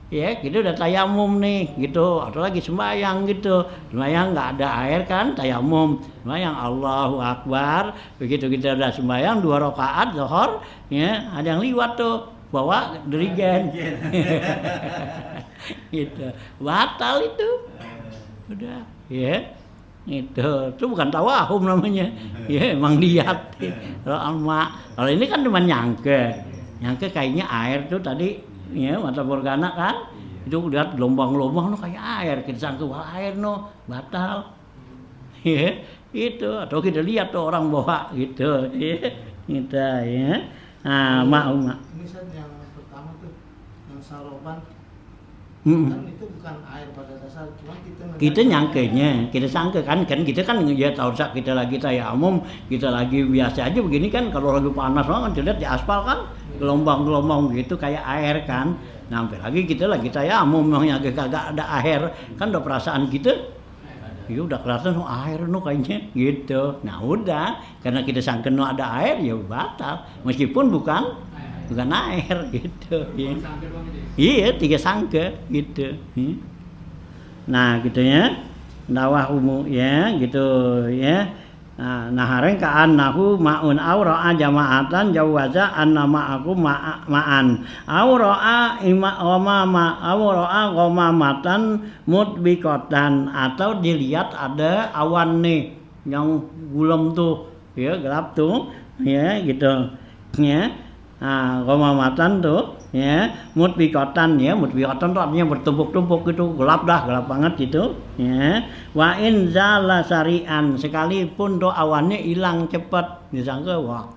Ya, gitu udah tayamum nih, gitu. Atau lagi sembahyang gitu. Sembahyang nggak ada air kan, tayamum. Sembahyang Allahu Akbar. Begitu kita udah sembahyang 2 rakaat zuhur, ya, ada yang liwat tuh bawa dirigen. Gitu. Batal itu. Udah, ya. Itu bukan tawahum namanya. Ya, emang lihat. Kalau ini kan cuma nyangke. Nyangke kayaknya air tuh tadi ya Fata Morgana kan itu lihat gelombang-gelombang kayak air, kita sangka wah air batal. Ya, itu atau kita lihat tuh orang bawa gitu ya. Kita ya. Nah, ini yang pertama tuh yang saroban kan itu bukan air pada dasar, cuma kita nyangkenya, kita sangka kan kita kan ya tahu kita lagi tayamum, kita lagi biasa aja begini kan, kalau lagi panas banget kita lihat di aspal kan gelombang-gelombang gitu kayak air kan. Nah, sampai lagi kita lagi tayamum yang kagak ada air kan, udah perasaan kita ya udah kelihatan air kayaknya gitu. Nah udah, karena kita sangka ada air ya batal, meskipun bukan air gitu ya. Iya, 3 sangka gitu. Nah gitu ya. Dawah umu ya gitu ya. Nah hareng ka'annahu ma'un aura'a jama'atan jawaza anna ma'aku ma'an aura'a aura'a ghamamatan mutbiqatan, atau dilihat ada awan nih yang gulem tuh ya, gelap tuh ya gitu ya. Nah, ghamamatan tuh ya, mutbiqatan ya, mutbiqatan tuh artinya bertumpuk-tumpuk gitu, gelap banget gitu ya. Wa in zala sari'an, sekalipun tuh awannya hilang cepat, disangka wah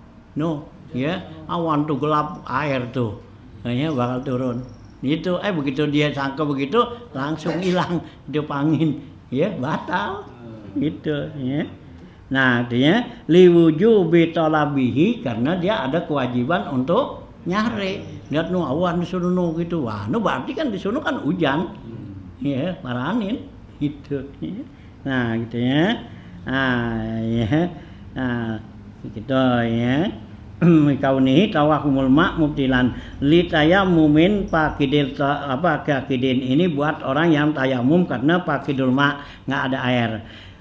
ya awan tuh gelap, air tuh kayaknya bakal turun gitu. Begitu dia sangka begitu langsung hilang dia angin ya, batal gitu ya. Nah dia liwujubi talabihi, karena dia ada kewajiban untuk nyari. Lihat awan di sono gitu, wah berarti kan di sono kan hujan ya, paranin gitu ya. Nah gitu ya. Nah ya, nah gitu ya. Kauni tawahumul ma' mubtilan li tayammumin pakidil kakidin, ini buat orang yang tayamum karena pakidul ma' nggak ada air.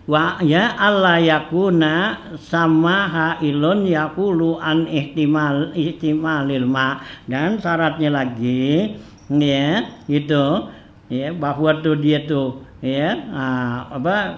Wa ya Allah yakuna sama hailun yakulu an ihtimalil ma, dan syaratnya lagi ya gitu ya, bahwa tuh dia tuh ya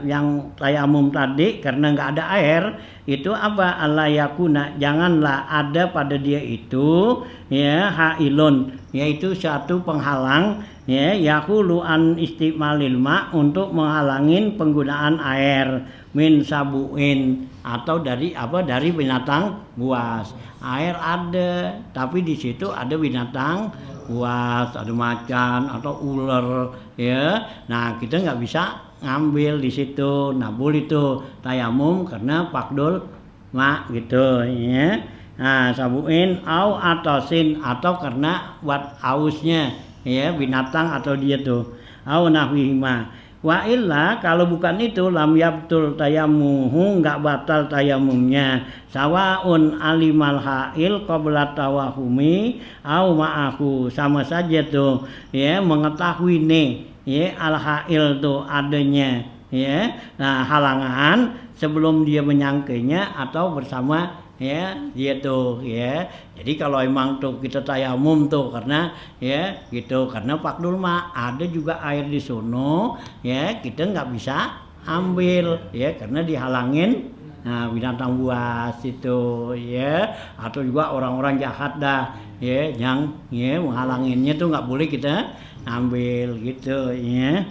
yang tayamum tadi karena nggak ada air itu apa, Allah yakuna, janganlah ada pada dia itu ya hailun, yaitu suatu penghalang ya yaqulu an istimalil ma, untuk menghalangin penggunaan air, min sabuin, atau dari dari binatang buas. Air ada tapi di situ ada binatang buas, ada macan atau ular ya. Nah kita nggak bisa ngambil di situ. Nah boleh itu tayamum karena fakdul ma gitu ya. Nah sabuin au atasin, atau karena buat ausnya ya binatang atau dia tuh au nahwihima. Wa illa, kalau bukan itu, lam yabtul tayamuhu, nggak batal tayamumnya. Sawaun alimal hail qabla tawahumi au ma'ahu, sama saja tuh ya, mengetahui nih ya al hail tuh adanya ya, nah halangan sebelum dia menyangkainya atau bersama ya dia tuh ya. Jadi kalau emang tuh kita tayamum tuh karena ya gitu, karena fakdul ma, ada juga air di sono ya, kita nggak bisa ambil ya karena dihalangin binatang buas itu ya, atau juga orang-orang jahat dah ya yang ya menghalanginnya tuh nggak boleh kita ambil gitu ya.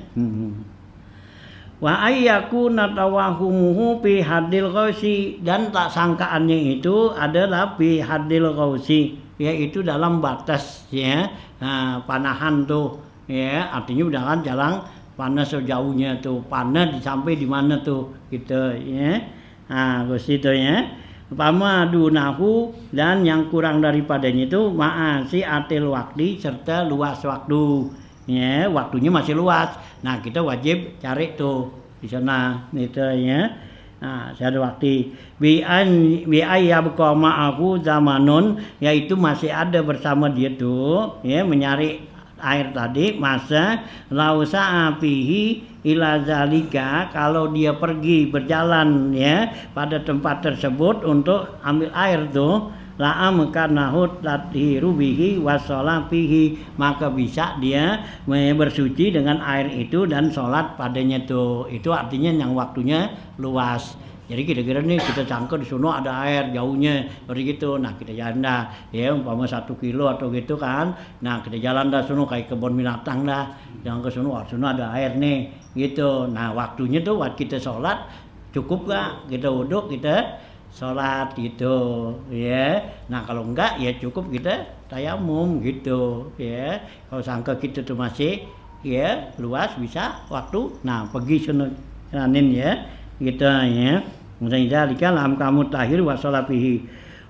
Wa ayyakuna tawahumuhu fi hadil qausi, dan tak sangkaannya itu adalah fi hadil qausi, yaitu dalam batas ya panahan tuh ya, artinya udah kan jalan panah sejauhnya tuh, panah sampai di mana tuh gitu ya. Nah itu ya, pama dunahu, dan yang kurang daripadanya itu ma'asi atil waktu, serta luas waktu ya, waktunya masih luas. Nah kita wajib cari tuh di sana itu ya. Nah saya ada waktu bi ayyabqa ma'ahu zamanun, yaitu masih ada bersama dia tuh ya menyari air tadi, masa lausa apihi ila zalika, kalau dia pergi berjalan ya pada tempat tersebut untuk ambil air tuh, la'am karnahut latiru bihi wassalam bihi, maka bisa dia bersuci dengan air itu dan sholat padanya tuh. Itu artinya yang waktunya luas. Jadi kira-kira nih kita sangka di sono ada air jauhnya seperti gitu. Nah kita jalan dah ya umpama 1 kilo atau gitu kan. Nah kita jalan dah sono kayak kebun binatang dah. Jangan ke sono, sono ada air nih gitu. Nah waktunya tuh waktu kita sholat cukup gak kita wudhu kita sholat gitu ya. Nah kalau enggak ya cukup kita tayamum gitu ya. Kalau sangka kita tuh masih ya luas bisa waktu, nah pergi sunanin ya gitu ya. Misalnya lam kamu tahir wa sholafihi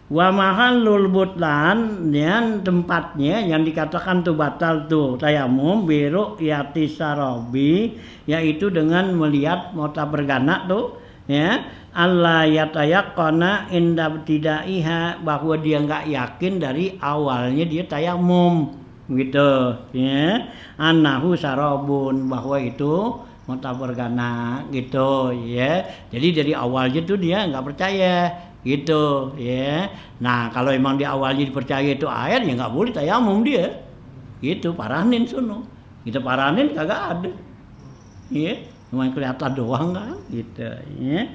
wa mahallul butlan, dan tempatnya yang dikatakan tuh batal tuh tayamum biru yati sarobi, yaitu dengan melihat mata bergana tuh ya, Allah yatayaqqana inda ibtidaiha, bahwa dia enggak yakin dari awalnya dia tayamum gitu ya, annahu sarabun, bahwa itu mata bergana gitu ya. Jadi dari awalnya tuh dia enggak percaya gitu ya. Nah kalau emang di awalnya dipercaya itu air ya enggak boleh tayamum dia gitu, paranin sono, kita paranin kagak ada ya, cuma kelihatan doang kan gitu ya.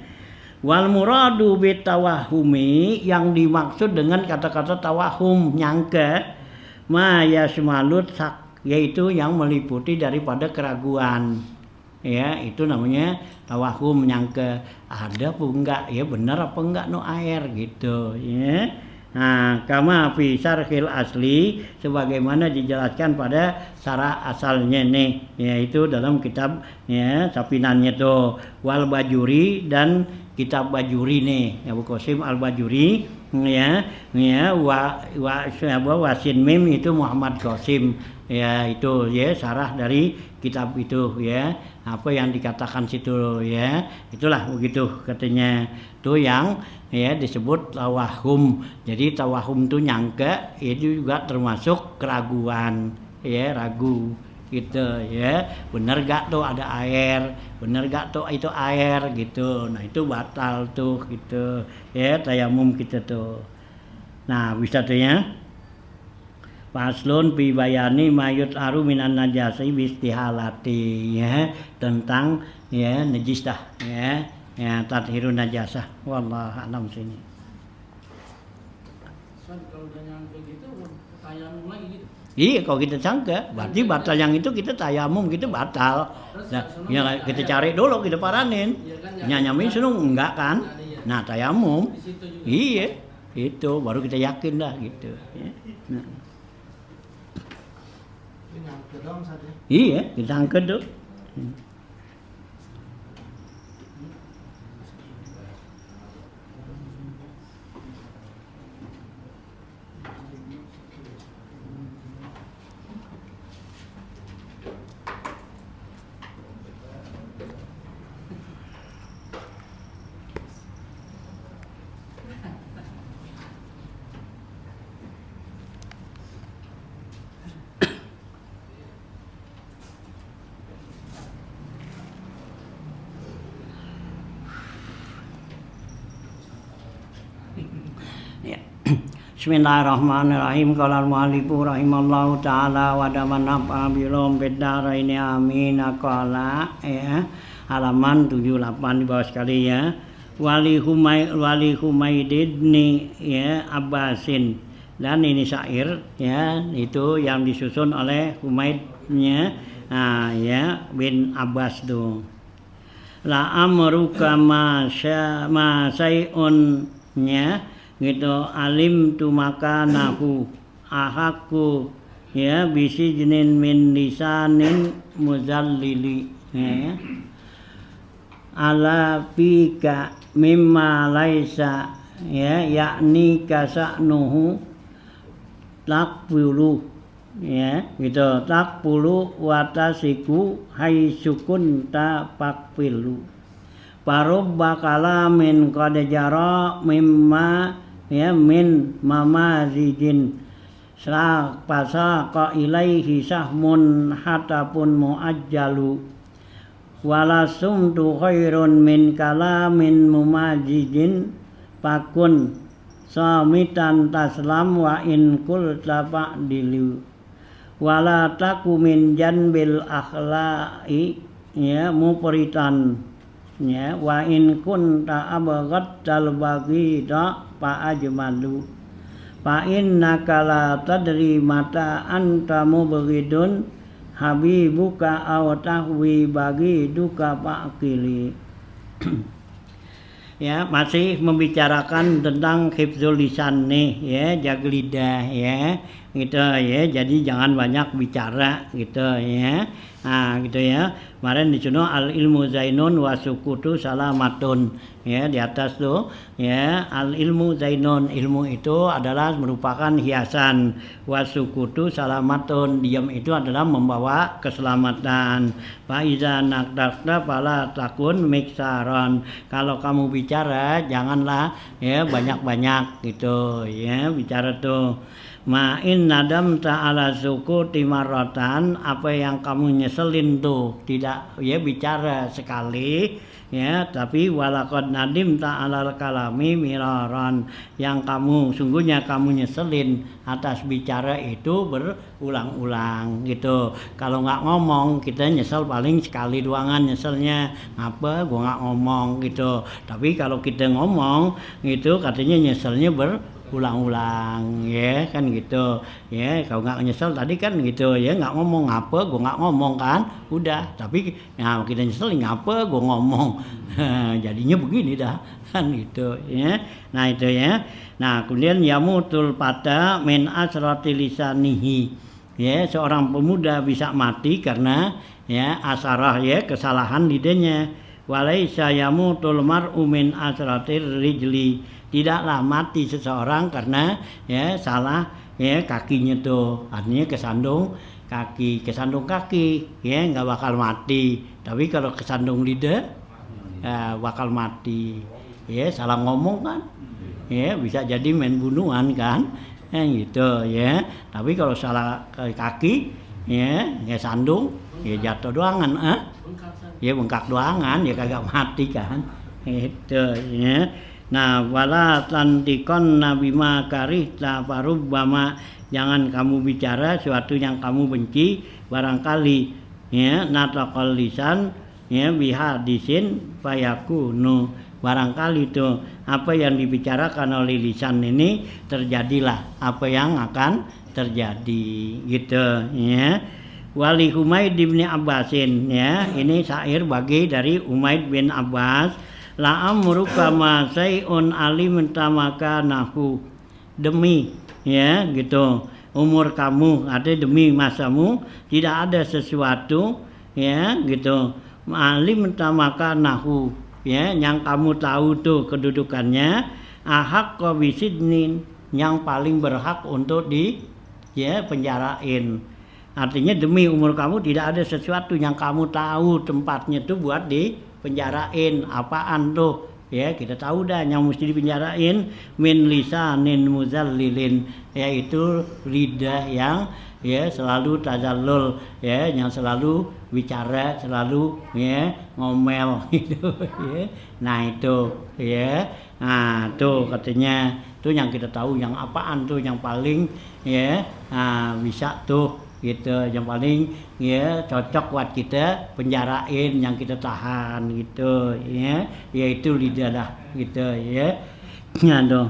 Wal muradu bitawahumi, yang dimaksud dengan kata-kata tawahum nyangka, ma yasmalut sak, yaitu yang meliputi daripada keraguan ya, itu namanya tawahum, nyangka ada apa enggak ya, benar apa enggak no air gitu ya. Nah kama fi syarhil asli, sebagaimana dijelaskan pada syarah asalnya nih, yaitu dalam kitab ya Sapinannya tuh, wal Bajuri, dan kitab Bajuri nih Abu Qasim al Bajuri ya wasin mim itu Muhammad Qasim ya, itu ya syarah dari kitab itu ya, apa yang dikatakan situ ya, itulah begitu katanya tuh yang ya disebut tawahum. Jadi tawahum tuh nyangka, itu juga termasuk keraguan ya, ragu gitu ya, bener gak tuh ada air, bener gak tuh itu air gitu. Nah itu batal tuh gitu ya tayamum kita tuh. Nah bisa tuh ya. Faslun fi bayani mayut aru minan najasi bistihalati ya, tentang ya najisah ya tathirun najasah. Wallahu a'lam sini. Soal kalau udah nyangkut gitu tayamum lagi gitu. Iya, kalau kita sangka, berarti batal yang itu kita tayamum gitu batal. Nah, ya kita cari dulu, kita paranin. Nyanyamin sunung enggak kan? Nah, tayamum. Di situ juga. Iya, itu baru kita yakin dah gitu. Ya. Nah, Ini nyangkut dong saja. iya, kita angkat tuh. Ya. Bismillahirrahmanirrahim. Qala al-mu'allifu rahimallahu taala wa daman nafa bilum bidaraini amin. Qala ya halaman 78 di bawah sekali ya. Wali Humaidin ya Abbasin, dan ini syair ya itu yang disusun oleh Humaidnya ya bin Abbas tuh. La amruka ma sayun ya gitu alim tu makanahu ahaku ya bisi jenin min lisanin muzallili ya. Ala fika mimma laisa ya yakni kasa'nuhu takbulu ya gitu takbulu watasiku haisukun ta pakpilu parubba kalamin qad jara mimma ya min mamazijin saqa ilaihi sahmun hatapun muajjalu walasum tu khairun min kalamin mumajijin pakun samitan taslam wa in kulta fa'dilu wala taku min janbil akhlai ya mupritan ya wa in kunta abghat tal bagida fa ajmalu fa innaka la tadri mata anta mubghidun habibuka aw tahwi bagi duka pakili. Ya, masih membicarakan tentang hifdzul lisan nih ya, jaga lidah ya gitu ya, jadi jangan banyak bicara gitu ya. Nah gitu ya, kemarin di sini al ilmu zainun wa sukutu salamatun ya, di atas tuh ya, al ilmu zainun, ilmu itu adalah merupakan hiasan, wa sukutu salamatun, diam itu adalah membawa keselamatan. Fa iza nakdakta fala takun miksaron, kalau kamu bicara janganlah ya banyak-banyak gitu ya, bicara tuh. Ma'in nadam ta'ala suku timaratan, apa yang kamu nyeselin tuh tidak ya bicara sekali ya, tapi walakad nadim ta'ala kalami miraran, yang kamu sungguhnya kamu nyeselin atas bicara itu berulang-ulang gitu. Kalau nggak ngomong kita nyesel paling sekali doangan nyeselnya, ngapa gua nggak ngomong gitu. Tapi kalau kita ngomong itu katanya nyeselnya ulang-ulang ya kan gitu ya. Kalau nggak nyesel tadi kan gitu ya, nggak ngomong ngapa gue nggak ngomong kan udah, tapi nah kita nyesel ngapa gue ngomong jadinya begini dah kan gitu ya. Nah itu ya. Nah kemudian yamutul pada min asrati lisanihi ya, seorang pemuda bisa mati karena ya asarah ya kesalahan lidahnya. Walaisa yamutul mar'u min asratir rijli, tidaklah mati seseorang karena ya salah ya kakinya tuh, artinya kesandung kaki ya nggak bakal mati. Tapi kalau kesandung lidah ya, bakal mati ya, salah ngomong kan ya bisa jadi main bunuhan kan gitu ya. Tapi kalau salah kaki ya sandung ya jatuh doangan ya bengkak doangan ya kagak mati kan itu ya. Nah, wala tantikon nabima karihta farubbama, jangan kamu bicara sesuatu yang kamu benci, barangkali ya nataqal lisan ya bihadisin fayakunu, barangkali itu apa yang dibicarakan oleh lisan ini terjadilah apa yang akan terjadi gitu ya. Wali Humaid bin Abbasin ya, ini syair bagi dari Humaid bin Abbas. La amruka ma sayun alim tamaka nahu, demi ya gitu umur kamu, ada demi masamu tidak ada sesuatu ya gitu alim tamaka nahu ya yang kamu tahu tuh kedudukannya, ahak bisidnin, yang paling berhak untuk di ya penjarain. Artinya demi umur kamu tidak ada sesuatu yang kamu tahu tempatnya tuh buat di penjarain. Apaan tuh ya, kita tahu dah yang mesti dipenjarain, min lisanin muzallilin, yaitu lidah yang ya selalu tazallul ya, yang selalu bicara, selalu ya ngomel gitu ya. Nah itu ya, nah tuh katanya tuh yang kita tahu, yang apaan tuh yang paling ya bisa tuh gitu, yang paling ya cocok buat kita penjarain, yang kita tahan gitu ya, yaitu lidah lah gitu ya. Aduh,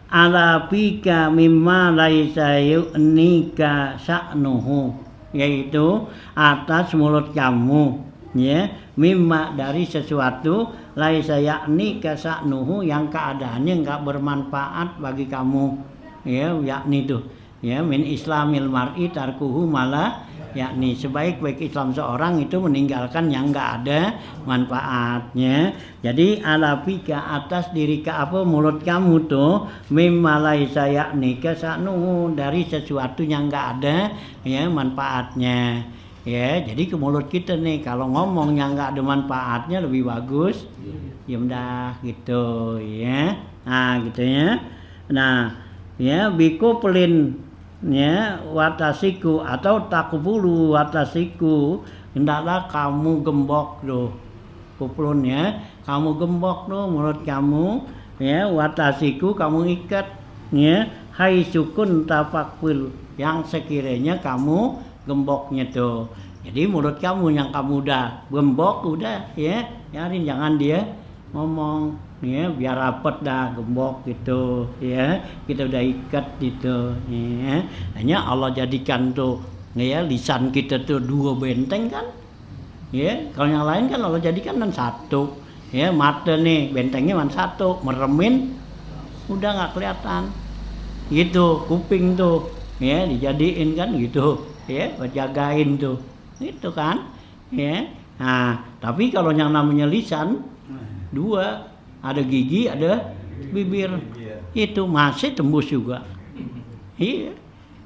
ala fika mimma laisa yu'nika sa'nuhu, yaitu atas mulut kamu ya, mimma dari sesuatu laisa ya'nika sa'nuhu, yang keadaannya enggak bermanfaat bagi kamu ya, yakni tuh ya min islamil mar'i tarkuhu mala, yakni sebaik-baik Islam seorang itu meninggalkan yang enggak ada manfaatnya. Jadi alafika, atas diri ka apa mulut kamu tuh, mimma laisa ya'nika sa'nuhu, dari sesuatu yang enggak ada ya manfaatnya ya. Jadi ke mulut kita nih kalau ngomong yang enggak ada manfaatnya lebih bagus diam dah gitu ya. Nah gitu ya. Nah ya biku pelin ya watasiku atau takbulu watasiku, hendaklah kamu gembok tuh kuplun ya, kamu gembok tuh mulut kamu ya, watasiku kamu ikat ya, hai sukun tafakwil, yang sekiranya kamu gemboknya tuh. Jadi mulut kamu yang kamu udah gembok udah ya, biarin jangan dia ngomong ya, biar rapet dah gembok gitu ya, kita udah ikat gitu ya. Hanya Allah jadikan tuh ya lisan kita tuh dua benteng kan ya, kalau yang lain kan Allah jadikan kan satu ya, mata nih bentengnya cuma satu, meremin udah nggak kelihatan gitu, kuping tuh ya dijadiin kan gitu ya, jagain tuh gitu kan ya. Nah tapi kalau yang namanya lisan dua, ada gigi, ada bibir, itu masih tembus juga. Iya,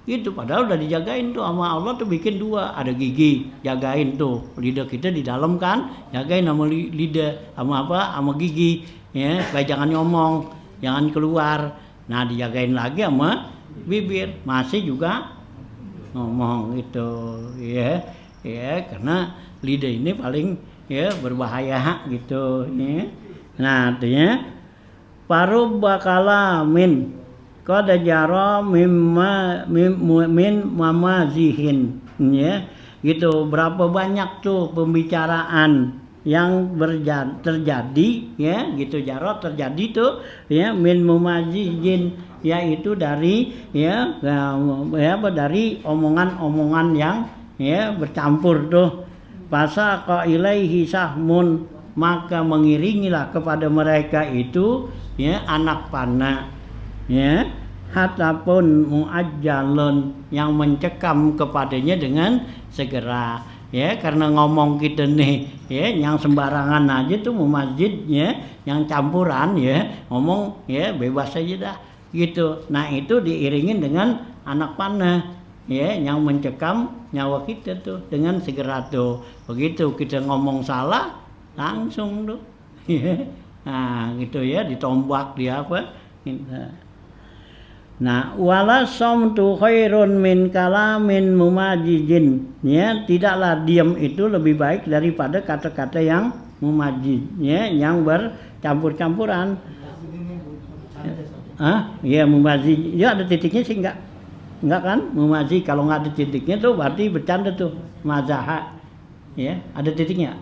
itu padahal udah dijagain tuh sama Allah tuh, bikin dua, ada gigi, jagain tuh lidah kita di dalam kan, jagain sama lidah, sama apa, sama gigi, ya, supaya jangan ngomong, jangan keluar. Nah dijagain lagi sama bibir, masih juga ngomong itu, ya, ya, karena lidah ini paling ya berbahaya gitu, ya. Nah artinya parubba kalamin qad jara mimma min mamazihin, ya gitu, berapa banyak tuh pembicaraan yang terjadi ya gitu, jara terjadi tuh ya min mamazihin, yaitu dari ya dari omongan-omongan yang ya bercampur tuh. Fasaqa ilaihi sahmun, maka mengiringilah kepada mereka itu ya anak panah ya, hatapun muajjalun, yang mencekam kepadanya dengan segera ya, karena ngomong kita nih ya yang sembarangan aja tuh mau masjid ya, yang campuran ya ngomong ya bebas aja dah gitu. Nah itu diiringin dengan anak panah ya, yang mencekam nyawa kita tuh dengan segera tuh. Begitu kita ngomong salah langsung tuh ya. Nah gitu ya, ditombak dia apa. Nah wala samtu khairun min kalamin mumajijin, ya tidaklah diam itu lebih baik daripada kata-kata yang mumajid ya, yang bercampur-campuran. Ya mumazi. Ya ada titiknya sih enggak. Enggak kan? Mumazi kalau nggak ada titiknya tuh berarti bercanda tuh. Mazaha. Ya, ada titiknya.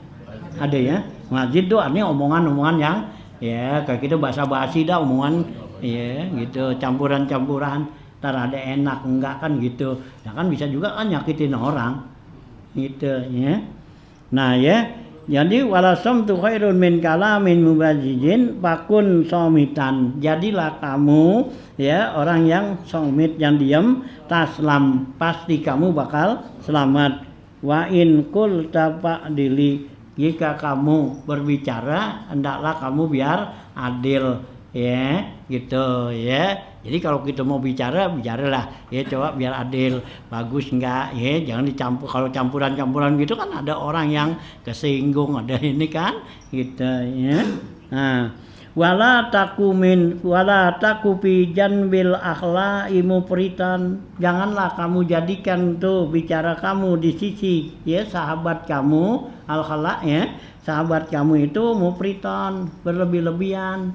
Ada ya. Mazid tuh artinya omongan-omongan yang ya kayak gitu basa-basi dah omongan ya gitu campuran-campuran ntar ada enak enggak kan gitu. Nah kan bisa juga kan nyakitin orang gitu ya. Nah ya, jadi walasam tu khairun min kalamin mubazijin pakun somitan. Jadilah kamu ya orang yang somit yang diam taslam pasti kamu bakal selamat. Wa in kul dili jika kamu berbicara hendaklah kamu biar adil ya gitu ya. Jadi kalau kita mau bicara bicaralah ya coba biar adil bagus enggak ya jangan dicampur. Kalau campuran-campuran gitu kan ada orang yang kesinggung ada ini kan gitu ya. Nah wala takupi janbil akhlai mufritan. Janganlah kamu jadikan tuh bicara kamu di sisi ya sahabat kamu al-khala ya sahabat kamu itu mufritan berlebih-lebihan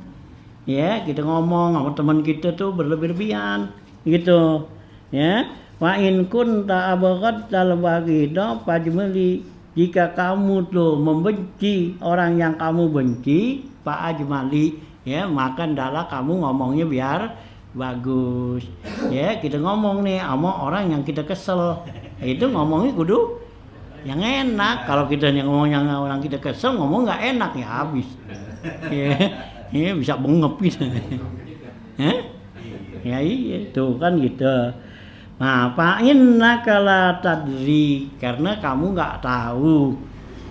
ya kita ngomong sama teman kita tuh berlebih-lebihan gitu ya. Wa in kunta abghad al-baghidah fajmali. Jika kamu tuh membenci orang yang kamu benci Pak Ajmali ya maka hendaklah kamu ngomongnya biar bagus ya. Kita ngomong nih sama orang yang kita kesel itu ngomongnya kudu yang enak. Kalau kita yang ngomong yang orang kita kesel ngomong nggak enak ya habis ya bisa bengep gitu ya iya tuh kan gitu. Nah fa'inna kala tadri karena kamu nggak tahu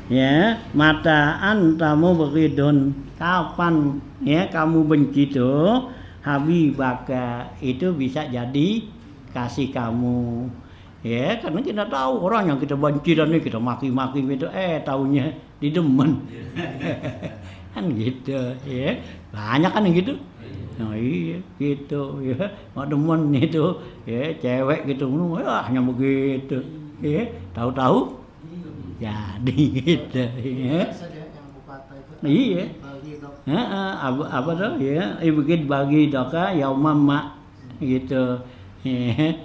ya mata antamu beridun kapan ya kamu benci tuh habibaka itu bisa jadi kasih kamu ya karena kita tahu orang yang kita benci dan kita maki-maki gitu taunya didemen kan gitu ya banyak kan yang gitu. Nah iya gitu ya mau demen itu ya cewek gitu hanya begitu ya tahu-tahu jadi gitu ya. Iya. Apa tuh ya bikin bagi doka yaumamma gitu ya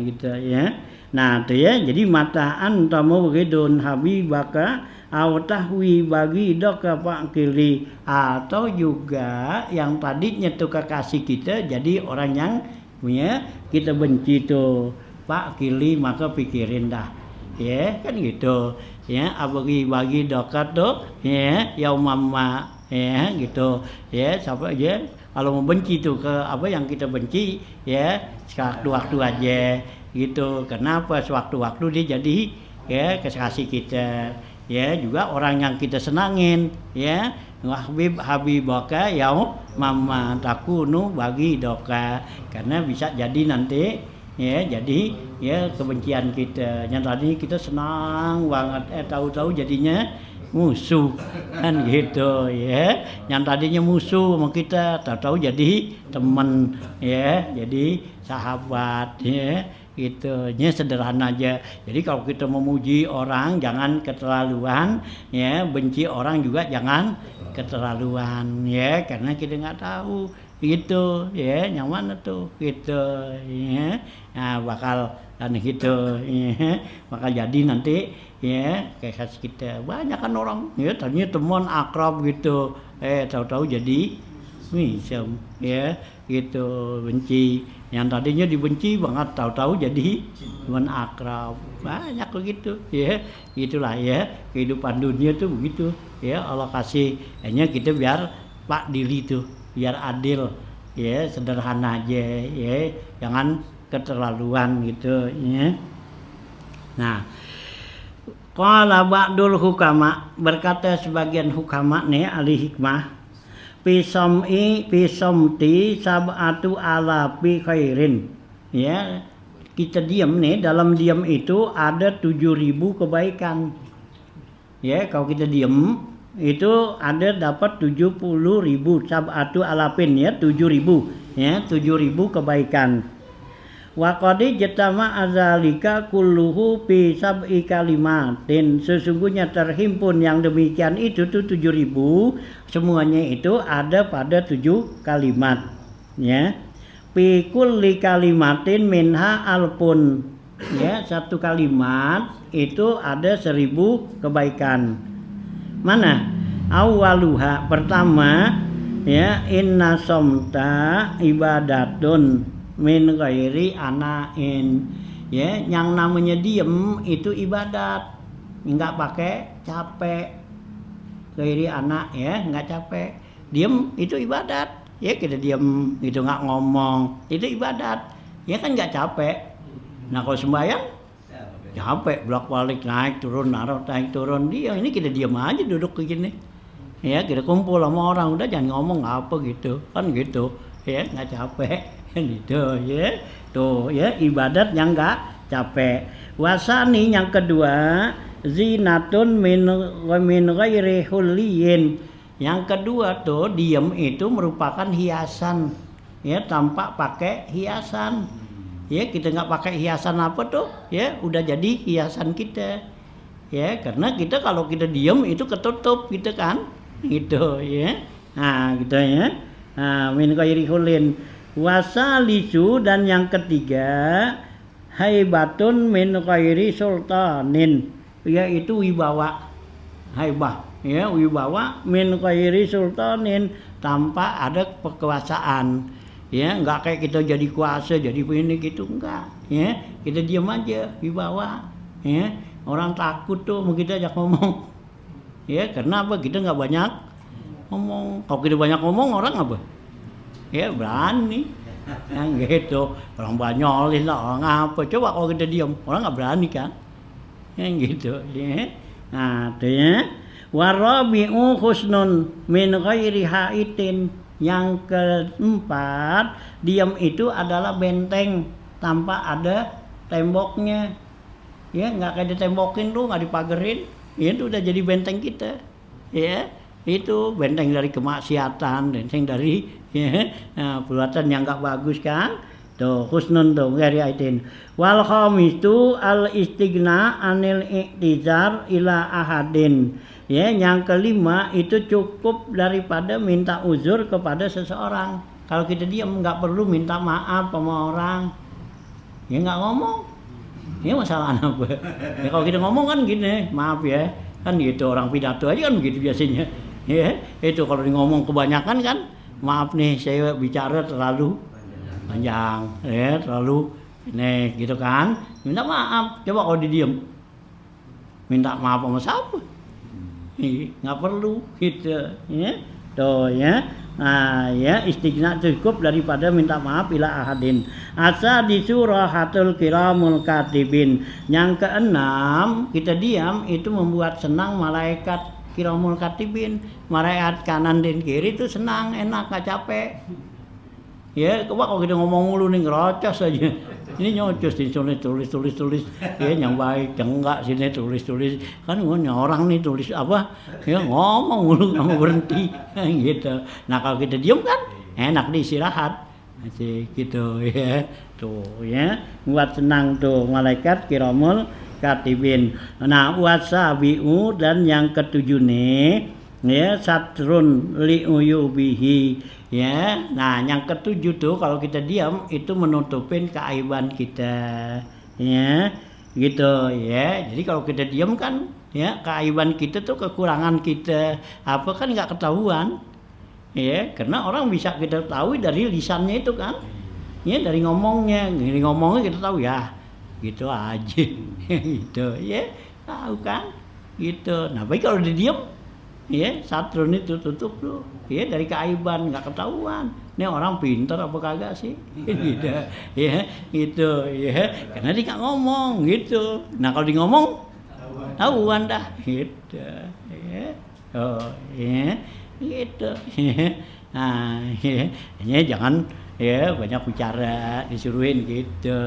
gitu ya. Nah tuh ya jadi mataan tamu begidun habibaka au tahwi bagi doka pak kili atau juga yang tadinya tuh kekasih kita jadi orang yang punya kita benci tuh pak kili maka pikirin dah ya kan gitu ya bagi doka tuh ya yaumamma ya gitu ya siapa aja kalau mau benci tuh ke apa yang kita benci ya sewaktu-waktu aja gitu. Kenapa sewaktu-waktu dia jadi ya kekasih kita ya juga orang yang kita senangin ya habibaka yau mama takunu bagi doka karena bisa jadi nanti ya jadi ya kebencian kita yang tadi kita senang banget tahu-tahu jadinya musuh kan gitu ya yang tadinya musuh sama kita tahu-tahu jadi teman ya jadi sahabat ya gitu nya sederhana aja. Jadi kalau kita memuji orang jangan keterlaluan ya benci orang juga jangan keterlaluan ya karena kita nggak tahu gitu ya yang mana tuh gitu ya nah bakal kan gitu ya bakal jadi nanti ya kayak khas kita banyak kan orang ya tadinya teman akrab gitu tahu-tahu jadi misem ya gitu benci yang tadinya dibenci banget tahu-tahu jadi teman akrab banyak begitu ya gitulah ya kehidupan dunia tuh begitu ya Allah kasih hanya kita biar pak diri tuh biar adil ya sederhana aja ya jangan keterlaluan gitu ya. Nah qala ba'dul hukama berkata sebagian hukama nih ahli hikmah pisomti sab'atu alafi khairin ya kita diam nih dalam diam itu ada 7.000 kebaikan ya kalau kita diam itu ada dapat 70.000 sab'atu alafin ya 7.000 ya 7.000 kebaikan wa qad jatama azalika kulluhu fi sab'i kalimatin sesungguhnya terhimpun yang demikian itu tuh 7.000 semuanya itu ada pada 7 kalimat ya fi kulli kalimatin minha alpun. Ya, satu kalimat itu ada 1000 kebaikan. Mana? Awaluha, pertama ya, inna somta ibadatun min ghairi anain. Ya, yang namanya diem itu ibadat, enggak pakai capek. Ghairi anak ya, enggak capek. Diem itu ibadat. Ya, kita diem itu enggak ngomong, itu ibadat. Ya kan enggak capek. Nah, kalau sembahyang capek, bolak-balik naik turun naik turun, dia ini kita diam aja duduk begini. Ya, kita kumpul sama orang, udah jangan ngomong apa gitu, kan gitu. Ya, nggak capek, gitu ya. Tuh ya, ibadat yang nggak capek. Wasani yang kedua, zinatun min ghairi hulliyin. Yang kedua tuh, diam itu merupakan hiasan, ya, tanpa pakai hiasan. Ya, kita nggak pakai hiasan apa tuh, ya udah jadi hiasan kita. Ya, karena kita kalau kita diam itu ketutup gitu kan, gitu ya. Nah, gitu ya. Nah, min ghairi hulin. Wasalisu, dan yang ketiga, haibatun min ghairi sultanin, yaitu wibawa. Haibah, ya, wibawa min ghairi sultanin, tanpa ada kekuasaan. Ya, enggak kayak kita jadi kuasa, jadi ini gitu, enggak. Ya, kita diam aja, wibawa. Ya, orang takut tuh mau kita ajak ngomong. Ya, karena apa? Kita enggak banyak ngomong. Kalau kita banyak ngomong, orang apa? Ya, berani. Yang gitu. Orang banyolin lah, orang apa? Coba kalau kita diam, orang enggak berani kan? Yang gitu, ya. Nah, itu ya. Warabi'u husnun min ghairi haitin. Yang keempat, diam itu adalah benteng tanpa ada temboknya. Ya, nggak kayak ditembokin tuh, nggak dipagerin. Ya, itu udah jadi benteng kita. Ya, itu benteng dari kemaksiatan, benteng dari ya, perbuatan yang nggak bagus kan. Tuh, husnun tuh, ghairi aitin. Wal khamisu al istighna anil i'tizar ila ahadin. Ya, yang kelima itu cukup daripada minta uzur kepada seseorang. Kalau kita diam nggak perlu minta maaf sama orang. Ya nggak ngomong. Ya masalah apa? Ya kalau kita ngomong kan gini, maaf ya, kan gitu, orang pidato aja kan begitu biasanya. Ya, itu kalau ngomong kebanyakan kan, maaf nih saya bicara terlalu panjang, ya terlalu ini gitu kan. Minta maaf. Coba kalau didiam, minta maaf sama siapa? Nggak perlu gitu ya. Tuh ya. Nah, ya, istighna cukup daripada minta maaf ila ahadin. Asa di surahatul kiramul katibin. Yang keenam, kita diam itu membuat senang malaikat kiramul katibin. Malaikat kanan dan kiri itu senang, enak, nggak capek. Ya, coba kalau kita ngomong mulu nih ngerocos aja. Ini nyocos nih, tulis. Ya, yang baik, yang enggak sini tulis. Kan orang nih tulis apa? Ya ngomong mulu, nggak berhenti, gitu. Nah kalau kita diem kan, enak nih istirahat, masih gitu ya. Tuh ya, buat senang tuh malaikat kiramul katibin. Nah, wasabiu, dan yang ketujuh nih, ya, satrun liuyubihi. Ya, nah yang ketujuh tuh kalau kita diam itu menutupin keaiban kita, ya, gitu ya. Jadi kalau kita diam kan, ya keaiban kita tuh, kekurangan kita apa kan nggak ketahuan, ya, karena orang bisa kita tahu dari lisannya itu kan, ya dari ngomongnya kita tahu ya, gitu aja, gitu ya, tahu kan, gitu. Nah, baik kalau diam, ya satrun itu tutup tuh. Ya dari keaiban, nggak ketahuan. Ini orang pintar apa kagak sih? Gitu, ya, gitu, ya. Karena dia nggak ngomong, gitu. Nah kalau dia ngomong, tahuan dah, gitu, ya. Oh, ya, gitu. Nah, ya, jangan ya banyak bicara, disuruhin gitu,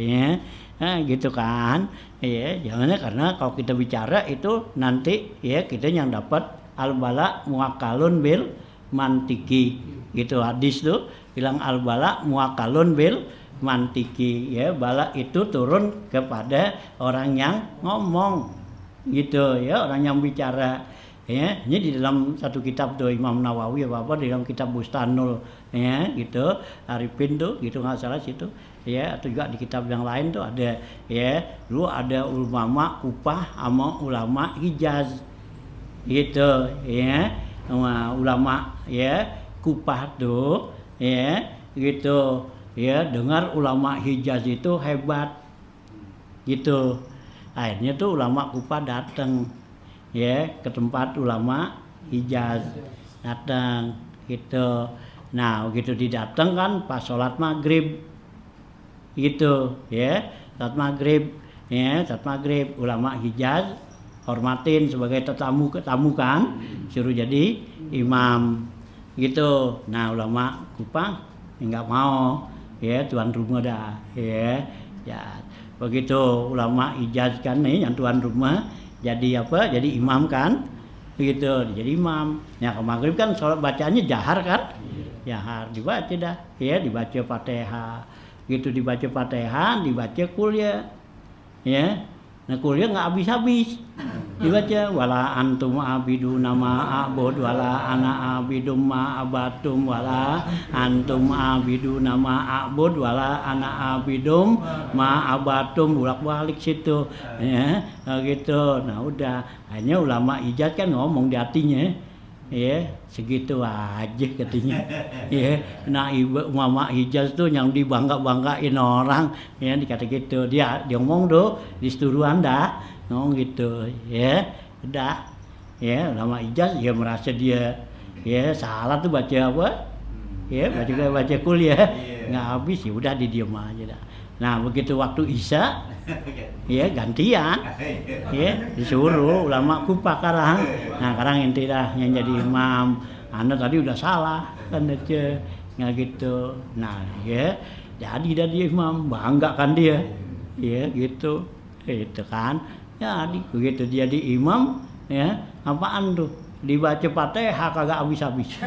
ya. Nah, gitu kan, ya. Jangannya karena kalau kita bicara itu nanti ya kita yang dapat al-bala muakalun bil mantiki, gitu hadis tuh bilang al-bala muakalun bil mantiki, ya bala itu turun kepada orang yang ngomong, gitu ya, orang yang bicara, Ya, ini di dalam satu kitab tuh Imam Nawawi apa di dalam kitab Bustanul ya gitu Arifin tuh gitu nggak salah situ ya atau juga di kitab yang lain tuh ada ya dulu ada ulama Kufah sama ulama Hijaz gitu ya sama ulama ya Kufah tuh ya gitu ya dengar ulama Hijaz itu hebat gitu akhirnya tuh ulama Kufah datang ya ke tempat ulama Hijaz datang gitu. Nah begitu didatang kan pas sholat maghrib gitu ya sholat maghrib ulama Hijaz hormatin sebagai tetamu kan suruh jadi imam gitu. Nah ulama Kufah nggak mau ya tuan rumah dah ya begitu ulama Hijaz kan nih yang tuan rumah jadi apa? Jadi imam kan, begitu. Jadi imam. Ya ke maghrib kan sholat bacaannya jahar kan, jahar dibaca dah, ya dibaca Fatihah, gitu dibaca Fatihah, dibaca kuliah, ya. Nah kuliah nggak habis-habis, dibaca wala antum abiduna ma a'bud wala ana abidum ma abatum wala antum abiduna ma a'bud wala ana abidum ma abatum bolak-balik situ ya gitu. Nah udah hanya ulama Hijaz kan ngomong di hatinya ya segitu aja katanya ya. Nah ulama Hijaz tuh yang dibangga-banggain orang ya dikata gitu dia ngomong tuh di seturuan dah ngomong gitu ya udah ya ulama Hijaz ya merasa dia ya salah tuh baca apa ya baca kuliah nggak habis ya udah didiem aja dah. Nah begitu waktu Isya ya gantian ya disuruh ulama Kufah karang. Nah karang inti dah yang jadi imam anda tadi udah salah kan aja nggak gitu. Nah ya jadi dah dia imam bangga kan dia ya gitu itu kan jadi begitu dia di imam ya apaan tuh dibaca Fatihah kagak habis-habis.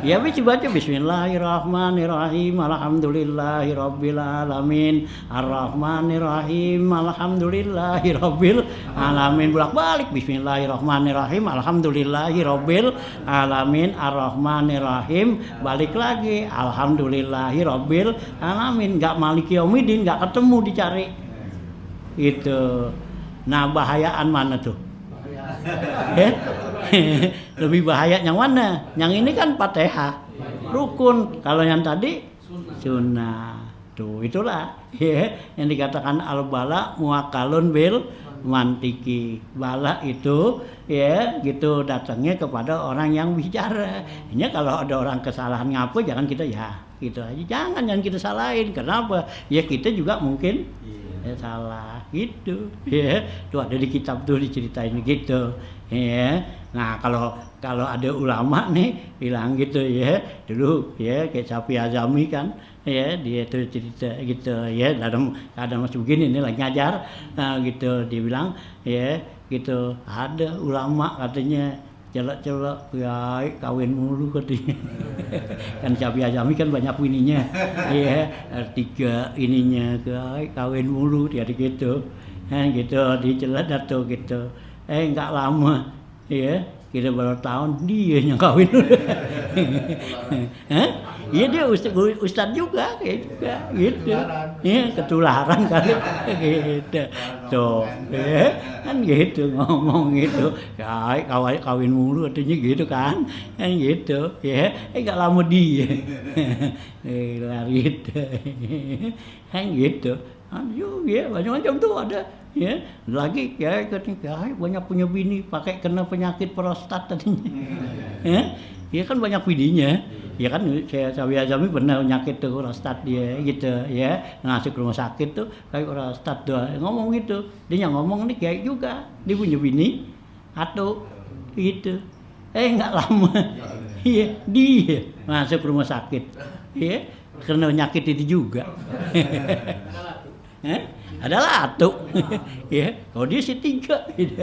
Ya habis dibaca bismillahirrahmanirrahim alhamdulillahirabbil alamin arrahmanirrahim alhamdulillahirabbil alamin bolak-balik bismillahirrahmanirrahim alhamdulillahirabbil alamin arrahmanirrahim balik lagi alhamdulillahirabbil alamin enggak maliki yaumidin enggak ketemu dicari. Itu. Nah bahayaan mana tuh? Lebih bahaya yang mana? Yang ini kan Fatihah rukun, kalau yang tadi sunnah. Tuh itulah ya yang dikatakan al-bala muwakkalun bil mantiki. Bala itu ya gitu datangnya kepada orang yang bicara. Ini kalau ada orang kesalahan ngapo jangan kita ya gitu aja. Jangan kita salahin. Kenapa? Ya kita juga mungkin ya salah gitu ya. Tuh ada di kitab tuh diceritain gitu ya. Nah kalau ada ulama nih bilang gitu ya dulu ya kayak Syafi'i Azami kan ya dia tuh cerita gitu ya dalam keadaan masih begini nih lagi ngajar gitu dia bilang ya gitu ada ulama katanya celak-celak ya kawin mulu katanya. Kan Syafi'i Azami kan banyak ininya ya tiga ininya kawin mulu dia gitu gitu dicelak dato gitu enggak lama ya kita baru tahun dia yang kawin. Iya dia ustad juga kayak juga gitu ya ketularan kali gitu tuh ya kan gitu ngomong gitu kawin mulu artinya gitu kan gitu ya enggak lama dia lari gitu kan gitu ya macam-macam tuh ada ya lagi ya katanya banyak punya bini pakai kena penyakit prostat tadinya ya kan banyak bininya ya kan saya Syafi'i Azami pernah penyakit tuh prostat dia gitu ya ngasih ke rumah sakit tuh kayak prostat tuh ngomong gitu dia yang ngomong nih kayak juga dia punya bini atau gitu nggak lama iya dia masuk ke rumah sakit ya karena penyakit itu juga. Adalah atu ya kalau dia sih tiga gitu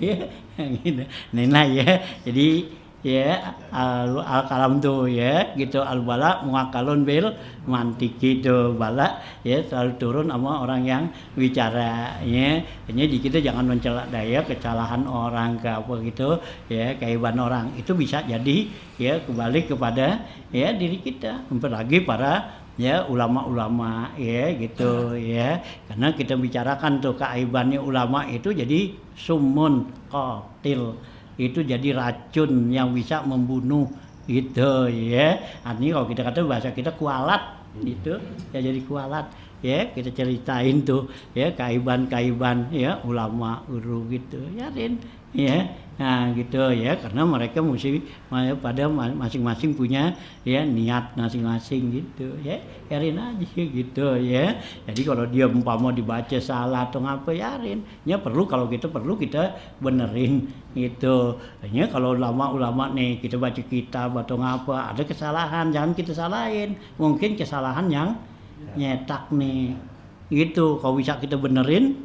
ya gitu. Nah ya jadi ya al kalam tuh ya gitu, al bala muakalun bil mantik gitu, bala ya selalu turun sama orang yang bicara ya. Jadi kita jangan mencela daya kesalahan orang ke apa gitu ya, kaiban orang itu bisa jadi ya kembali kepada ya diri kita, apalagi para ya ulama-ulama ya gitu ya, karena kita bicarakan tuh keaibannya ulama itu jadi sumun qatil, itu jadi racun yang bisa membunuh gitu ya. Artinya kalau kita kata bahasa kita kualat gitu ya, jadi kualat ya, kita ceritain tuh ya kaiban-kaiban ya ulama guru gitu ya Rin ya. Nah gitu ya, karena mereka mesti pada masing-masing punya ya niat masing-masing gitu ya, Rin aja gitu ya. Jadi kalau dia umpama dibaca salah atau ngapa ya Rin ya perlu, kalau kita perlu kita benerin gitu. Hanya kalau ulama-ulama nih kita baca kitab atau ngapa ada kesalahan jangan kita salahin, mungkin kesalahan yang nyetak nih gitu, kalau bisa kita benerin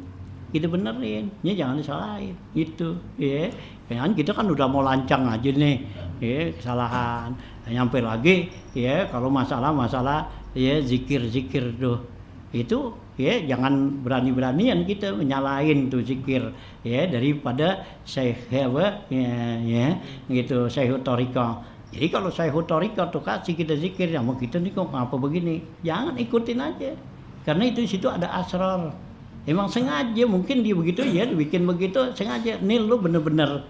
ya jangan disalahin gitu ya. Kan kita kan udah mau lancang aja nih ya kesalahan, nyampe lagi ya kalau masalah ya zikir tuh itu ya jangan berani-beranian kita menyalahin tuh zikir ya, daripada syekh ya gitu syekh thariqah. Jadi kalau syekh thariqah tuh kasih kita zikir ya, mau kita nih kok ngapa begini, jangan ikutin aja, karena itu situ ada asrar. Emang sengaja mungkin dia begitu ya, dibikin begitu sengaja. Nih lu bener-bener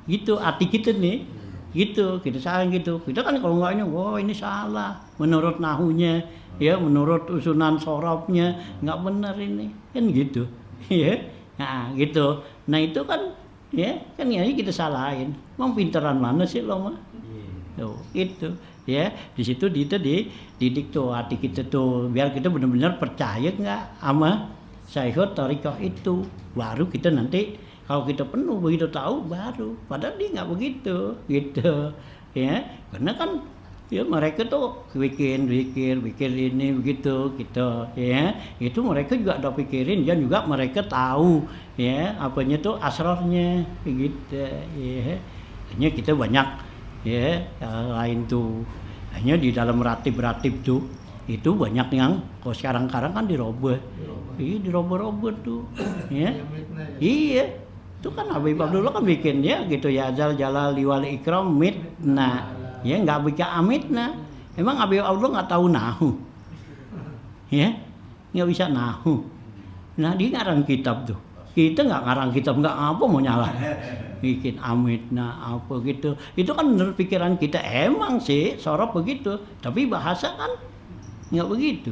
gitu hati kita nih gitu, kita salah gitu. Kita kan kalau enggaknya ini salah menurut nahunya ya, menurut usunan sorobnya nggak benar ini kan gitu ya. Nah gitu, nah itu kan ya kan ini kita salahin. Emang pinteran mana sih lo mah tuh itu ya, di situ dididik tuh hati kita tuh biar kita benar-benar percaya nggak sama syekh thariqah itu, baru kita nanti kalau kita penuh begitu tahu baru, padahal dia nggak begitu gitu ya, karena kan ya mereka tuh bikin ini begitu gitu ya, itu mereka juga ada pikirin dan juga mereka tahu ya apanya tuh asrarnya gitu ya. Hanya kita banyak ya lain tuh, hanya di dalam ratib tuh itu banyak yang kalau sekarang kan dirobah. Iya dirobah tuh ya. Iya itu kan Habib Abdullah kan bikin ya gitu ya, Zal Jalal wal Ikram mitna ya, nggak bisa amitna. Emang Habib Abdullah nggak tahu nahu ya, nggak bisa nahu. Nah dia ngarang kitab tuh, kita nggak ngarang kitab, nggak apa mau nyala bikin amitna apa gitu. Itu kan menurut pikiran kita emang sih sorop begitu, tapi bahasa kan nggak begitu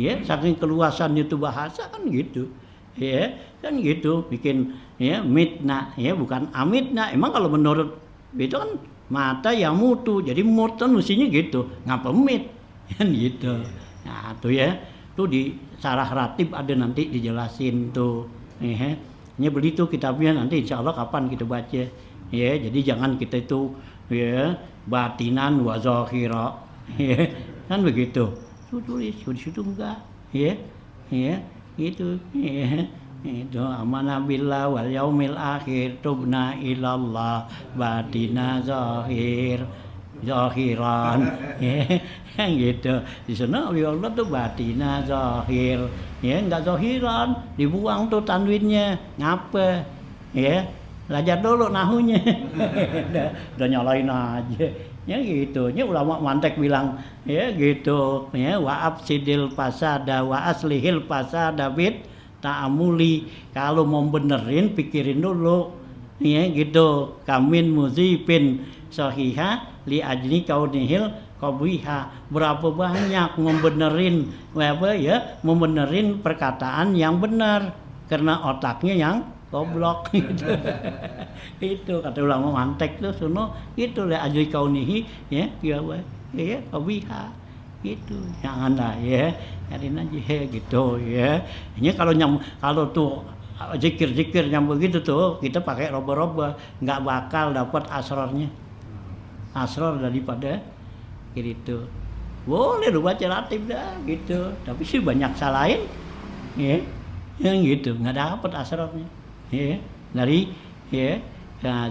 ya, saking keluasannya itu bahasa kan gitu ya, kan gitu bikin ya mitna ya bukan amitna. Emang kalau menurut itu kan mata yang mutu, jadi mutu mestinya gitu, ngapa mit kan gitu. Nah tuh ya, tuh di Syarah Ratib ada nanti dijelasin tuh ya. Ini beli tuh kitabnya nanti insya Allah kapan kita baca ya. Jadi jangan kita itu ya batinan wa zahira ya, kan begitu. Tuh tulis di situ enggak ya itu ya. Itu amanah billah wal yaumil akhir tubna ilallah batina zahiran ya gitu. Di sana Allah tuh batina zahir ya, enggak zahiran, dibuang tuh tanwinnya ngapa ya, belajar dulu nahunya udah nyalain aja ya gitu. Ini ulama mantek bilang ya gitu ya, wa absidil fasada wa aslihil fasada bid ta'amuli. Kalau mau benerin pikirin dulu ya gitu, kamin muzibin sahiha li ajli kaunihil qabiha. Berapa banyak membenerin apa ya, membenerin perkataan yang benar karena otaknya yang goblok gitu. Itu kata ulama mantek tuh sono itu li ajli kaunihi ya qabiha gitu. Jangan lah ya, nyariin aja gitu ya. Ini kalau tuh zikir yang begitu tuh kita pakai roba-roba nggak bakal dapat asrarnya, asrar daripada gitu. Boleh lu baca ratib dah gitu, tapi sih banyak salahin ya yang gitu nggak dapat asrarnya ya, dari ya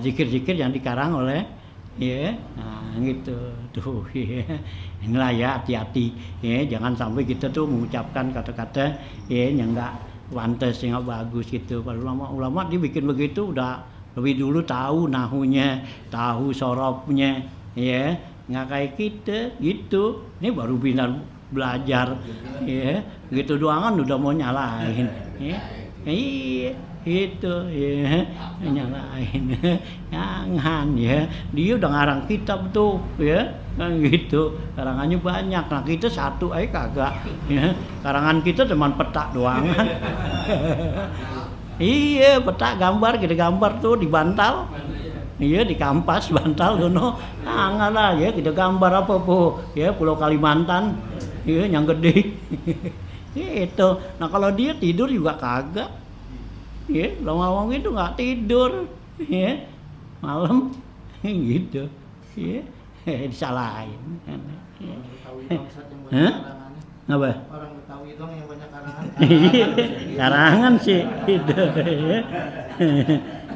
zikir-zikir yang dikarang oleh ya. Nah, gitu tuh ya. Inilah ya, hati-hati ya, jangan sampai kita tuh mengucapkan kata-kata ya yang enggak pantas, yang enggak bagus gitu. Kalau ulama dia bikin begitu udah lebih dulu tahu nahunya, tahu sorobnya ya, nggak kayak kita gitu. Ini baru belajar ya, gitu doang kan udah mau nyalain ya. Iya itu ya, nyalain jangan ya, dia udah ngarang kitab tuh ya kan gitu, karangannya banyak. Nah kita satu aja kagak ya, karangan kita cuma peta doang. Iya peta gambar, kita gambar tuh di bantal. Iya di kampas bantal dono, jangan lah ya kita gambar apa po ya, Pulau Kalimantan ya yang gede. Itu. Nah kalau dia tidur juga kagak ya, lawang itu nggak tidur ya malam gitu ya, disalahin ya. Betawi dong Ustaz yang banyak Hah? karangannya. Apa? Orang Betawi dong yang banyak karangan. Karangan sih itu ya.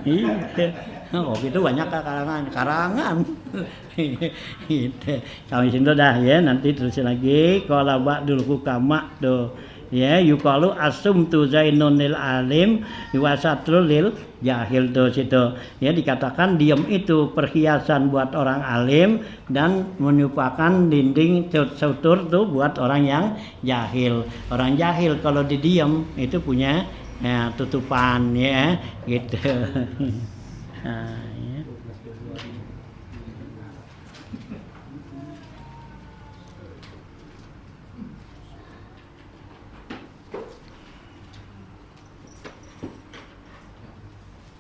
Itu. Oh itu banyak karangan. Itu. Kami sini dah ya, nanti terusin lagi. Qala ba'dul hukama tuh. Ya, yuqalu asumtu zainunil alim wa satrul lil jahil tuh situ. Ya dikatakan diam itu perhiasan buat orang alim dan menyupakan dinding sutur tuh buat orang yang jahil. Orang jahil kalau didiam itu punya ya, tutupan ya gitu. Nah, ya.